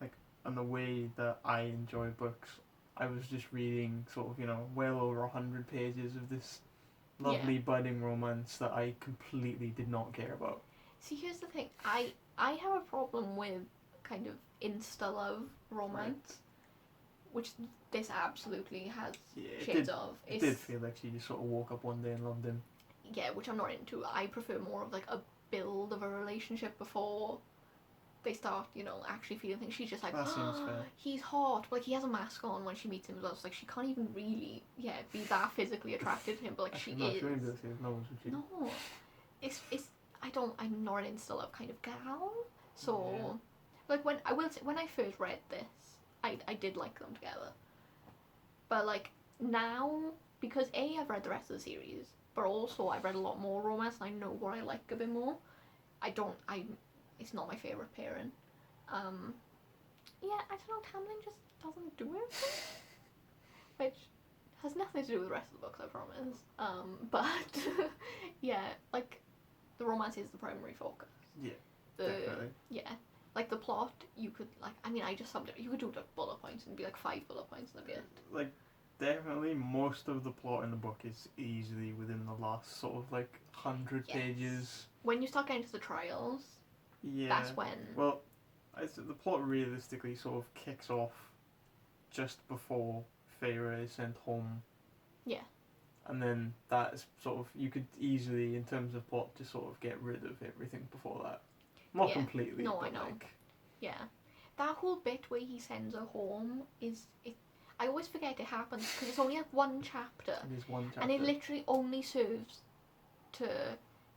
like, and the way that I enjoy books, I was just reading sort of, well over 100 pages of this lovely budding romance that I completely did not care about. See, here's the thing. I have a problem with kind of insta-love romance, which this absolutely has shades of. It did feel like she just sort of woke up one day and loved him. Yeah, which I'm not into. I prefer more of like a build of a relationship before they start, actually feeling things. She's just like, that seems fair. He's hot. But, like, he has a mask on when she meets him as well. So, like, she can't even really, be that physically attracted to him. But, like, Actually, she is. She wouldn't be able to say no, would she? No. I'm not an insta-love kind of gal. So, like, when I first read this, I did like them together. But, like, now, because I've read the rest of the series, but also I've read a lot more romance and I know what I like a bit more. It's not my favourite pairing. I don't know, Tamlin just doesn't do it. Which has nothing to do with the rest of the books, I promise. But, like, the romance is the primary focus. Yeah, definitely. Yeah. Like, the plot, you could, like, I just summed it. You could do, like, bullet points and be, like, 5 bullet points and that'd be it. Like, definitely most of the plot in the book is easily within the last sort of, like, 100 pages. When you start getting to the trials, that's when... Well, the plot realistically sort of kicks off just before Feyre is sent home. Yeah. And then that's sort of, you could easily, in terms of plot, just sort of get rid of everything before that. Not completely, no, but I know. like... Yeah. That whole bit where he sends her home I always forget it happens because it's only like one chapter. It is one chapter. And it literally only serves to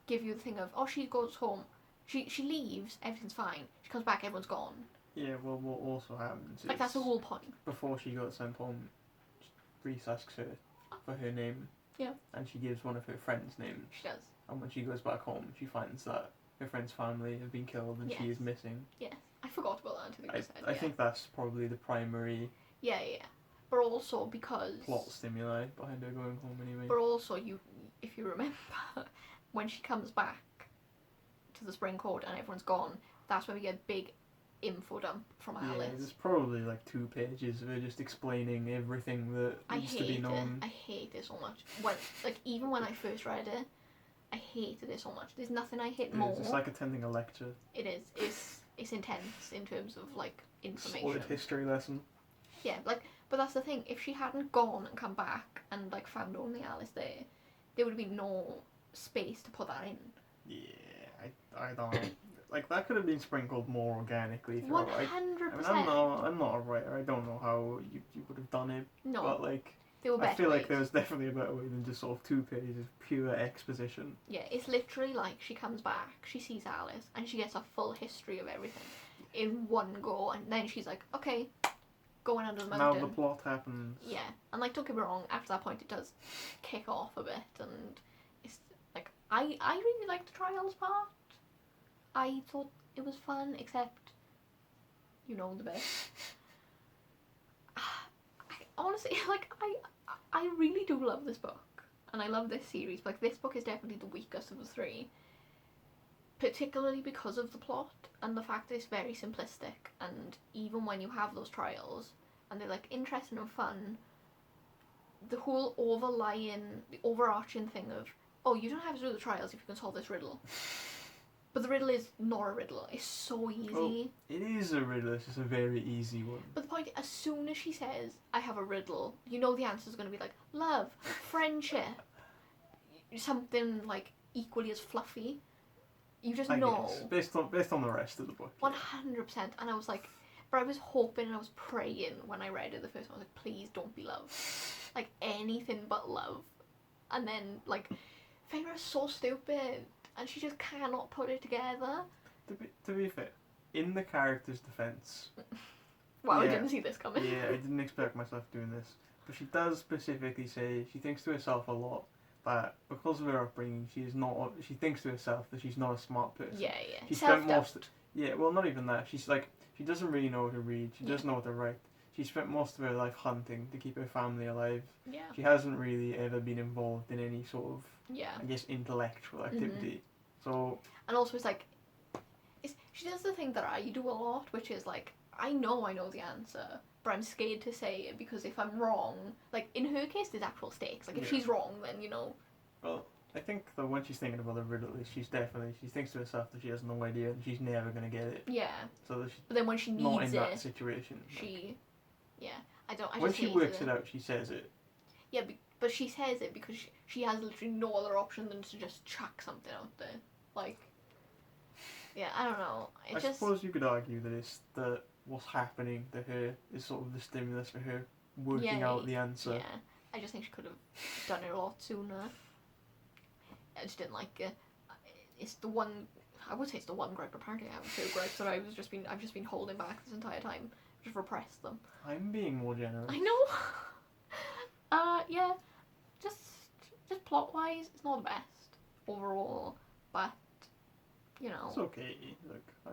give you the thing of, she goes home. She leaves, everything's fine. She comes back, everyone's gone. Yeah, well, what also happens is... Like, that's the whole point. Before she got sent home, Reese asks her for her name. Yeah. And she gives one of her friends' names. She does. And when she goes back home, she finds that her friend's family have been killed and she is missing. Yes. I forgot about that until you said. I think that's probably the primary... Yeah. But also because... plot stimuli behind her going home anyway. But also, if you remember, when she comes back to the Spring Court and everyone's gone, that's when we get a big info dump from Alice. Yeah, there's probably like 2 pages of her just explaining everything that needs to be known. I hate it so much. Even when I first read it, I hated it so much. There's nothing I hate more. It's like attending a lecture. It is. It's intense in terms of like information. Solid history lesson. Yeah, but that's the thing. If she hadn't gone and come back and like found only Alice there would have been no space to put that in. Yeah, I don't know. Like, that could have been sprinkled more organically throughout. 100%. I'm not a writer. I don't know how you would have done it. No. But like, I feel like there was definitely a better way than just sort of 2 pages of pure exposition. Yeah, it's literally like she comes back, she sees Alice, and she gets a full history of everything in one go, and then she's like, okay, going under the mountain. Now the plot happens. Yeah, and like, don't get me wrong, after that point it does kick off a bit, and it's like, I really liked the trials part. I thought it was fun, except, the bit. Honestly, like, I really do love this book, and I love this series, but like, this book is definitely the weakest of the 3, particularly because of the plot, and the fact that it's very simplistic, and even when you have those trials, and they're like interesting and fun, the whole the overarching thing of, you don't have to do the trials if you can solve this riddle. But the riddle is not a riddle. It's so easy. Well, it is a riddle. It's just a very easy one. But the point, as soon as she says, I have a riddle, the answer is going to be like, love, friendship, something like equally as fluffy. You just know. Guess, based on the rest of the book. 100%. And I was like, but I was hoping and I was praying when I read it the first time. I was like, please don't be love. Like, anything but love. And then, like, Feyre's so stupid. And she just cannot put it together. To be fair, in the character's defence... Wow, I didn't see this coming. Yeah, I didn't expect myself doing this. But she does specifically say, she thinks to herself a lot, that because of her upbringing, she thinks to herself that she's not a smart person. Yeah. She spent most... Yeah, well, not even that. She's like, she doesn't really know how to read. She doesn't know how to write. She spent most of her life hunting to keep her family alive. Yeah. She hasn't really ever been involved in any sort of, Yeah. I guess, intellectual activity. So. And also, it's like, she does the thing that I do a lot, which is like, I know the answer, but I'm scared to say it because if I'm wrong, like in her case, there's actual stakes. Like if she's wrong, then you know. Well, I think that when she's thinking about the riddle, she thinks to herself that she has no idea and she's never gonna get it. Yeah. So that she's but then when she needs not in that situation. She, yeah, I don't. I when just she works it out, she says it. Yeah, but she says it because she has literally no other option than to just chuck something out there, like. Yeah, I don't know. I suppose you could argue that it's that what's happening to her is sort of the stimulus for her working out the answer. Yeah, I just think she could have done it a lot sooner. I just didn't like it. It's the one. I would say it's the one gripe. Apparently, I have two gripes that I've just been holding back this entire time. Just repressed them. I'm being more generous. I know. Yeah, just plot wise, it's not the best overall, but you know, it's okay.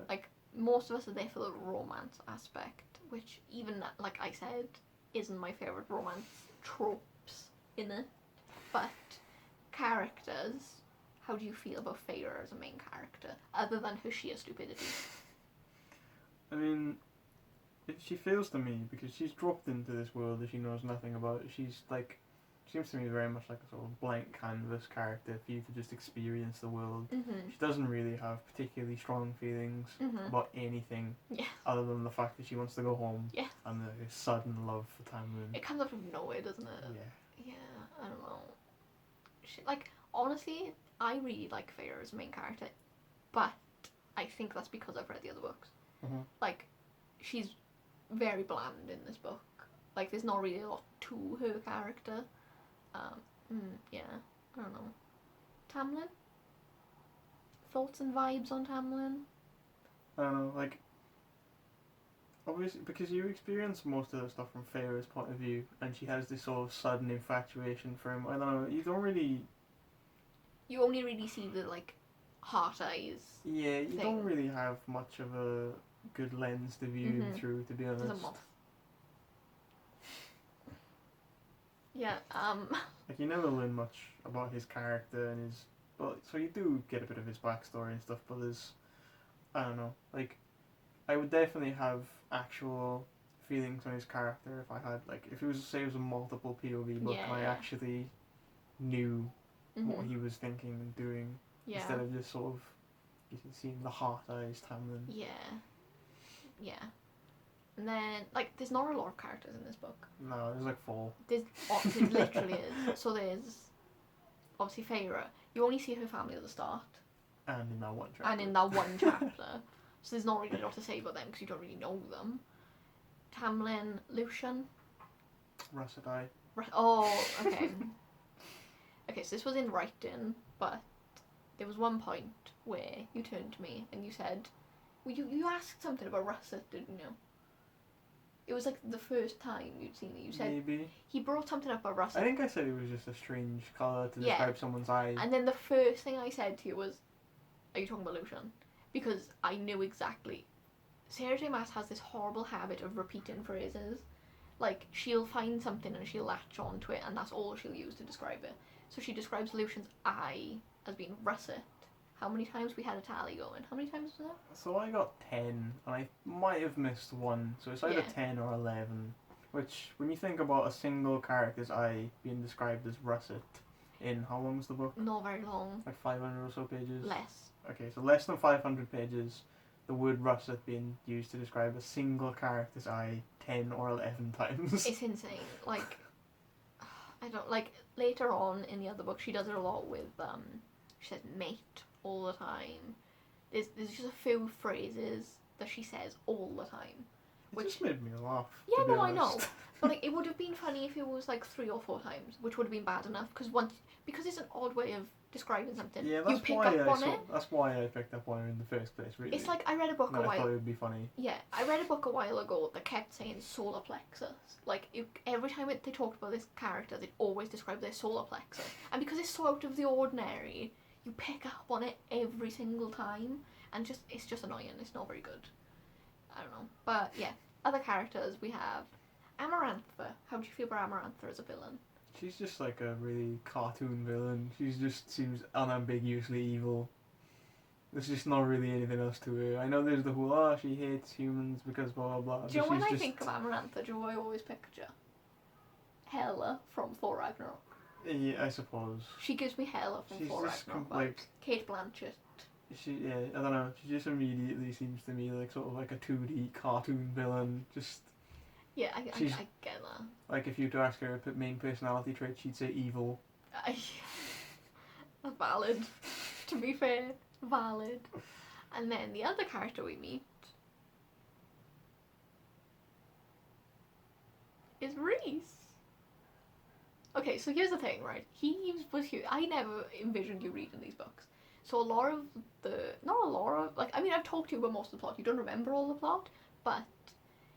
Like most of us are there for the romance aspect, which even like I said, isn't my favorite romance tropes in it. But characters, how do you feel about Feyre as a main character, other than her sheer stupidity? I mean, she feels to me because she's dropped into this world that she knows nothing about. She's like, seems to me very much like a sort of blank canvas character for you to just experience the world. She doesn't really have particularly strong feelings about anything other than the fact that she wants to go home and the sudden love for Tamlin. It comes out of nowhere, doesn't it? Yeah, I don't know. Like, honestly, I really like Feyre as a main character, but I think that's because I've read the other books. Like, she's very bland in this book. Like, there's not really a lot to her character. Yeah, I don't know. Tamlin? Thoughts and vibes on Tamlin? I don't know, like, obviously, because you experience most of the stuff from Feyre's point of view, and she has this sort of sudden infatuation for him. I don't know, you don't really... You only really see the, like, heart eyes. Yeah, you don't really have much of a good lens to view him through, to be honest. There's a moth. Yeah, Like, you never learn much about his character and his... Well, so you do get a bit of his backstory and stuff, but there's... I don't know, like... I would definitely have actual feelings on his character if I had, like... If it was, say, it was a multiple POV book and I actually knew what he was thinking and doing, instead of just sort of seeing the heart eyes Tamlin. Yeah. And then, like, there's not a lot of characters in this book. No, there's like 4. There literally is. So there's, obviously, Feyre. You only see her family at the start. And in that one chapter. So there's not really a lot to say about them because you don't really know them. Tamlin, Lucian. Russet Eye. Oh, okay. Okay, so this was in writing, but there was one point where you turned to me and you said, well, you asked something about Russet, didn't you? It was like the first time you'd seen it. You said maybe he brought something up about Russet. I think I said it was just a strange colour to describe someone's eyes. And then the first thing I said to you was, are you talking about Lucian? Because I knew exactly. Sarah J Maas has this horrible habit of repeating phrases. Like, she'll find something and she'll latch onto it and that's all she'll use to describe it. So she describes Lucian's eye as being russet. How many times we had a tally going? How many times was that? So I got 10, and I might have missed one. So it's either 10 or 11. Which, when you think about a single character's eye being described as russet, in how long was the book? Not very long. Like 500 or so pages? Less. Okay, so less than 500 pages, the word russet being used to describe a single character's eye 10 or 11 times. It's insane. Like, I don't, like, later on in the other book, she does it a lot with, she says mate all the time. There's just a few phrases that she says all the time. Which just made me laugh. Yeah, no, I know. But like, it would have been funny if it was like 3 or 4 times, which would have been bad enough. Because it's an odd way of describing something. Yeah, you pick up on it. That's why I picked up on it in the first place. Really. It's like I read a book a while. I thought it would be funny. Yeah, I read a book a while ago that kept saying solar plexus. Like every time they talked about this character, they'd always describe their solar plexus, and because it's so out of the ordinary, you pick up on it every single time, and it's just annoying. It's not very good. I don't know, but yeah, other characters we have Amarantha. How do you feel about Amarantha as a villain? She's just like a really cartoon villain. She just seems unambiguously evil. There's just not really anything else to her. I know there's the whole, oh, she hates humans because blah blah blah. Do you know when I think of Amarantha, do you know what I always picture? Hela from Thor Ragnarok. Yeah, I suppose. She gives me Hela from Thor Ragnarok. Like Kate Blanchett. Yeah, I don't know. She just immediately seems to me like sort of like a 2D cartoon villain. Just yeah, I get that. Like if you were to ask her her main personality trait, she'd say evil. Valid. To be fair, valid. And then the other character we meet is Reese. Okay, so here's the thing, right? He was here. I never envisioned you reading these books. So a lot of I've talked to you about most of the plot. You don't remember all the plot, but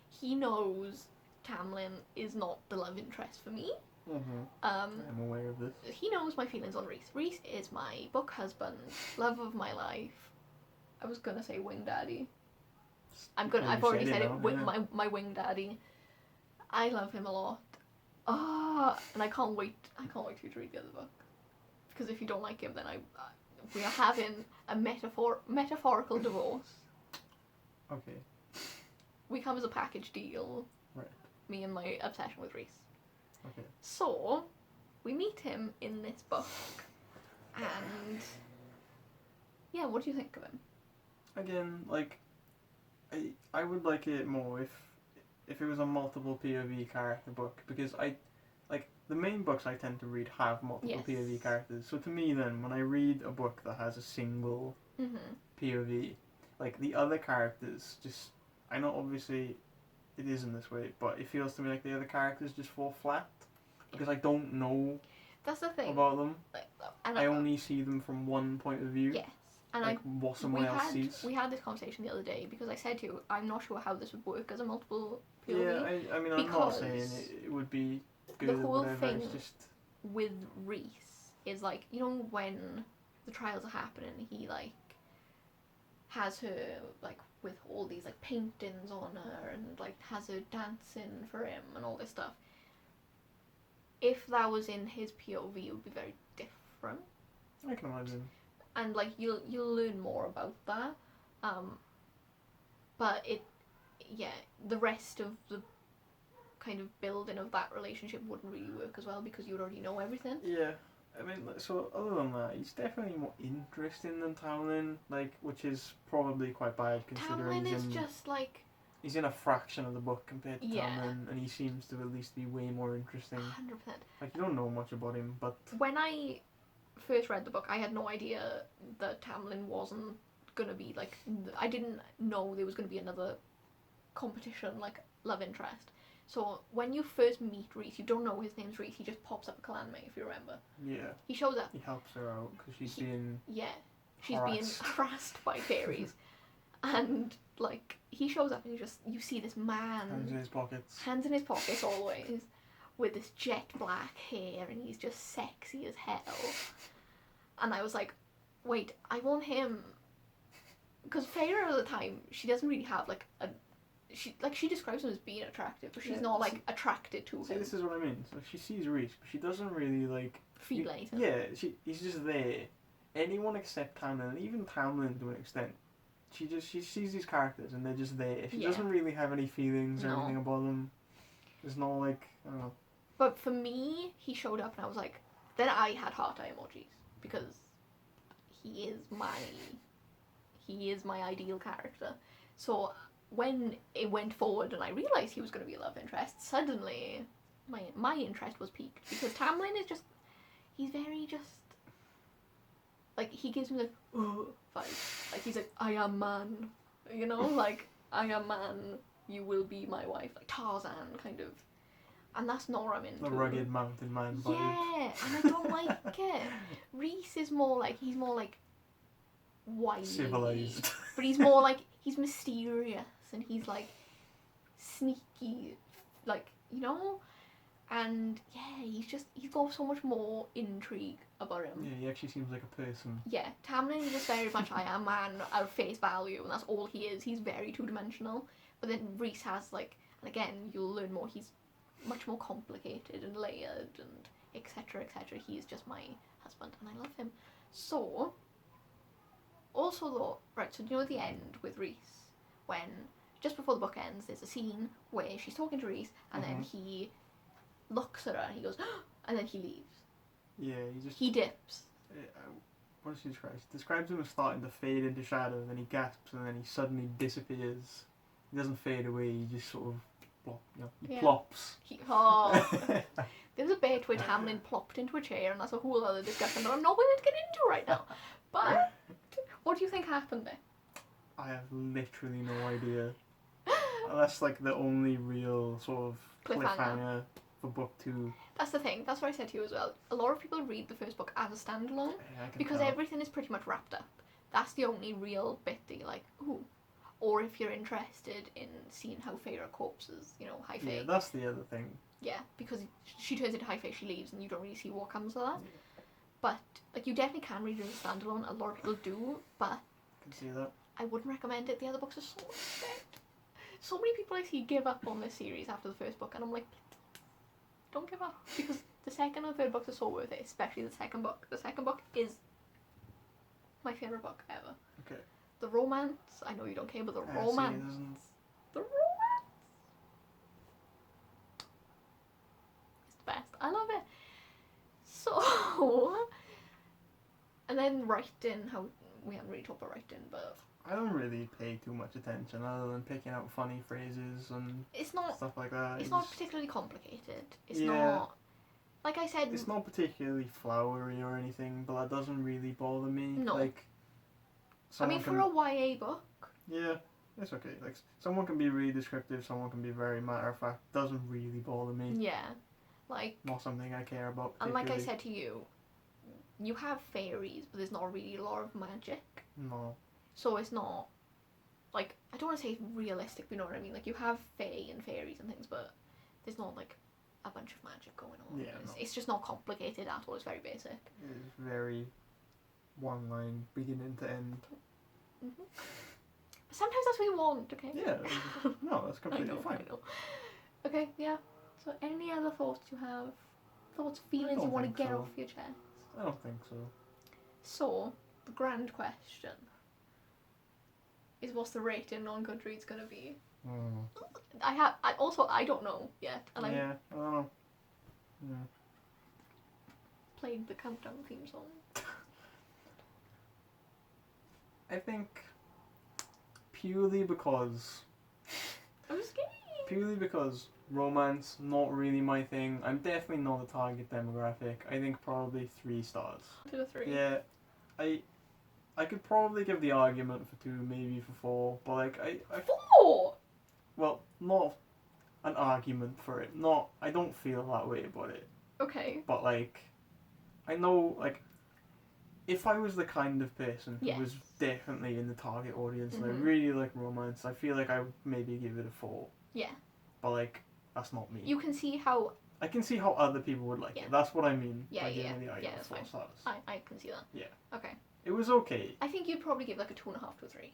he knows Tamlin is not the love interest for me. Mm-hmm. I'm aware of this. He knows my feelings on Reese. Reese is my book husband, love of my life. I was gonna say wing daddy. I've already said it. My wing daddy. I love him a lot. And I can't wait for you to read the other book. Because if you don't like him, then we are having a metaphorical divorce. Okay. We come as a package deal. Right. Me and my obsession with Reese. Okay. So, we meet him in this book. And yeah, what do you think of him? Again, like I would like it more if it was a multiple POV character book, because the main books I tend to read have multiple POV characters. So to me then, when I read a book that has a single POV, like the other characters just, I know obviously it isn't this way, but it feels to me like the other characters just fall flat because I don't know That's the thing about them. And I only see them from one point of view. Yes. And like what someone else sees. We had this conversation the other day because I said to you, I'm not sure how this would work as a multiple POV. Yeah, I mean, I'm not saying it would be good the whole or whatever. thing it's just with Reese is like, you know, when the trials are happening, he like has her like with all these like paintings on her and like has her dancing for him and all this stuff. If that was in his POV, it would be very different. I can imagine. And like you'll learn more about that, but the rest of the kind of building of that relationship wouldn't really work as well because you would already know everything. Yeah, I mean, so other than that, he's definitely more interesting than Tamlin, like, which is probably quite bad considering Tamlin is just like he's in a fraction of the book compared to Yeah. Tamlin, and he seems to at least be way more interesting. 100%. Like, you don't know much about him, but When I first read the book, I had no idea that Tamlin wasn't gonna be like. I didn't know there was gonna be another competition like love interest. So when you first meet Reese, you don't know his name's Reese. He just pops up a clanmate, if you remember. yeah, He shows up. he helps her out because she's being She's harassed. being harassed by fairies, and like he shows up and you see this man hands in his pockets. hands in his pockets always, with this jet black hair, and he's just sexy as hell. And I was like, wait, I want him, because Feyre at the time, she doesn't really have like a. She describes him as being attractive, but she's not like attracted to See, him. this is what I mean. So she sees Reese, but she doesn't really like Feel anything. Yeah, he's just there. Anyone except Tamlin, and even Tamlin to an extent, she sees these characters and they're just there. She doesn't really have any feelings or anything about them. There's no like, I don't know. But for me, he showed up and I was like, then I had heart eye emojis because he is my ideal character. So when it went forward and I realised he was going to be a love interest, suddenly my interest was piqued because Tamlin is just, he's very just, like, he gives me the vibe. Like, he's like, I am man, you know, like, I am man, you will be my wife, like Tarzan kind of. And that's not what I'm into. The rugged mountain man vibe. Yeah, and I don't like it. Reese is more like, he's more like whiny. Civilized. But he's more like, he's mysterious and he's like sneaky, like, you know? And yeah, he's got so much more intrigue about him. Yeah, he actually seems like a person. Yeah, Tamlin is just very much I am man at face value, and that's all he is. He's very two-dimensional. But then Reese has like, and again, you'll learn more, he's much more complicated and layered and etc. etc. He's just my husband and I love him. So, also though, right, so you know at the end with Reese, when just before the book ends, there's a scene where she's talking to Reese and then he looks at her and he goes, and then he leaves. Yeah, he dips. What does she describe? She describes him as starting to fade into shadow, then he gasps and then he suddenly disappears. He doesn't fade away, he just sort of plops. There was a bit where Tamlin plopped into a chair, and that's a whole other discussion that I'm not willing to get into right now. But what do you think happened there? I have literally no idea. That's like the only real sort of cliffhanger for book 2. That's the thing. That's what I said to you as well. A lot of people read the first book as a standalone because everything is pretty much wrapped up. That's the only real bit that you're like, ooh. Or if you're interested in seeing how Feyre corpses, you know, High Fae. Yeah, that's the other thing. Yeah, because she turns into High Fae, she leaves, and you don't really see what comes of that. Yeah. But like, you definitely can read it as a standalone. A lot of people do, but I can see that. I wouldn't recommend it. The other books are so upset. So many people I see give up on this series after the first book, and I'm like, don't give up, because the second and third books are so worth it, especially the second book. The second book is my favourite book ever. Okay. The romance, I know you don't care, but the romance. The romance! It's the best. I love it. So, and then writing, how we haven't really talked about writing, but I don't really pay too much attention other than picking out funny phrases and stuff like that. It's not particularly complicated. It's not, like I said, it's not particularly flowery or anything, but that doesn't really bother me. No. Like, I mean, for a YA book. Yeah, it's okay. Like, someone can be really descriptive, someone can be very matter of fact. Doesn't really bother me. Yeah, like, not something I care about. And like I said to you, you have fairies, but there's not really a lot of magic. No. So it's not, like, I don't want to say realistic, but you know what I mean? Like, you have fae and fairies and things, but there's not, like, a bunch of magic going on. Yeah, it's just not complicated at all. It's very basic. It's very one line, beginning to end. Mm-hmm. But sometimes that's what you want, okay? Yeah, no, that's completely fine. I know. Okay, yeah. So any other thoughts you have? Thoughts, feelings you want to get off your chest? I don't think so. So, the grand question is, what's the rating on Goodreads going to be? I don't know yet. And I don't know. Yeah. Played the countdown theme song. I think purely because romance, not really my thing. I'm definitely not a target demographic. I think probably 3 stars. 2 to 3. Yeah, I could probably give the argument for 2, maybe for 4, but like I 4. Well, not an argument for it. I don't feel that way about it. Okay. But like, I know, like, if I was the kind of person who was definitely in the target audience and I really like romance, I feel like I would maybe give it a 4. Yeah. But like, that's not me. You can see how... I can see how other people would like it. That's what I mean by giving the argument that's 4 fine. stars. I can see that. Yeah. Okay. It was okay. I think you'd probably give like a 2.5 to a 3.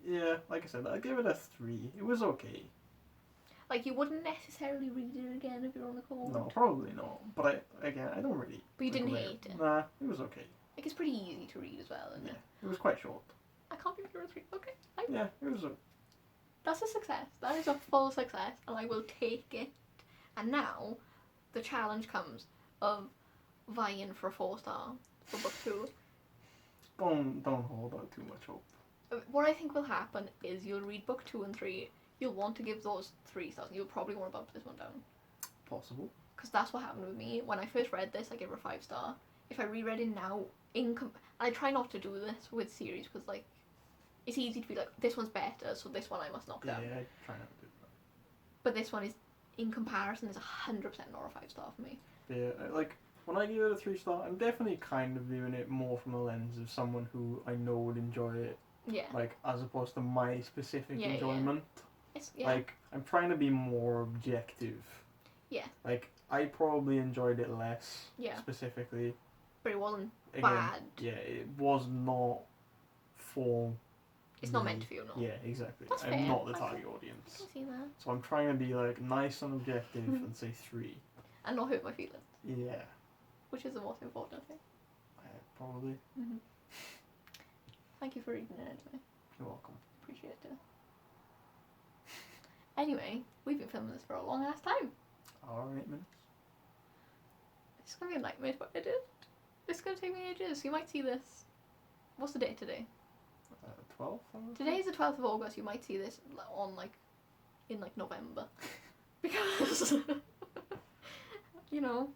Yeah, like I said, I'd give it a 3. It was okay. Like, you wouldn't necessarily read it again if you're on the cold? No, probably not. But I don't really... But you didn't hate it? Nah, it was okay. Like, it's pretty easy to read as well, isn't it? It was quite short. I can't give you a 3. Okay. Yeah, it was That's a success. That is a full success, and I will take it. And now, the challenge comes of vying for a 4-star for book 2. Don't hold out too much hope. What I think will happen is you'll read book 2 and 3, you'll want to give those 3 stars, and you'll probably want to bump this one down. Possible. Because that's what happened with me. When I first read this, I gave her a 5-star. If I reread it now, I try not to do this with series, because like, it's easy to be like, this one's better, so this one I must knock down. Yeah, I try not to do that. But this one is, in comparison, is 100% not a 5-star for me. Yeah, like, when I give it a 3-star, I'm definitely kind of viewing it more from a lens of someone who I know would enjoy it. Yeah. Like, as opposed to my specific enjoyment. Yeah. Like, I'm trying to be more objective. Yeah. Like, I probably enjoyed it less. Yeah. Specifically. But it wasn't Again, bad. Yeah, it was not for It's not meant for you, no. Yeah, exactly. That's I'm fair. not the I target can audience. see that. So I'm trying to be like nice and objective and say 3. And not hurt my feelings, Yeah, which is the most important thing. probably. Mm-hmm. Thank you for reading it anyway. You're welcome. Appreciate it. Anyway, we've been filming this for a long ass time. Hour and 8 minutes. It's gonna be a nightmare to edit. It's gonna take me ages. You might see this. What's the date today? 12th? Today is the 12th of August. You might see this on in November. Because, you know,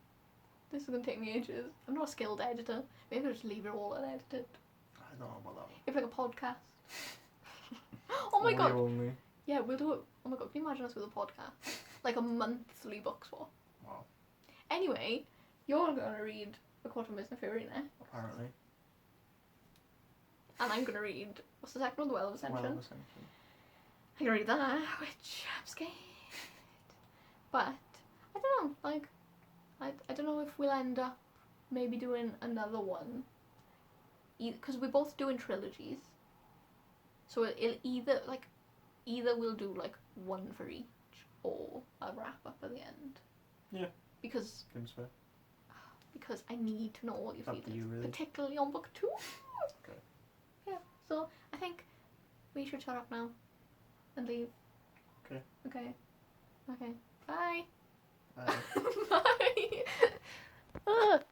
this is gonna take me ages. I'm not a skilled editor. Maybe I'll just leave it all unedited. I don't know about that one. If like a podcast. Oh my god. Only. Yeah, we'll do it. Oh my god, can you imagine us with a podcast? Like a monthly book swap. Wow. Anyway, you're gonna read A Quarter Missing Fury next. Apparently. And I'm gonna read, what's the second one? The Well of Ascension. Well of Ascension. I'm gonna read that, which I'm scared. But, I don't know, like, I don't know if we'll end up maybe doing another one. Because we're both doing trilogies. So it'll either we'll do like one for each, or a wrap up at the end. Yeah. Because Seems fair. because I need to know all your Up to feelings, you, really. particularly on book 2. Okay. Yeah. So I think we should shut up now and leave. Okay. Okay. Okay. Bye. Bye. Bye.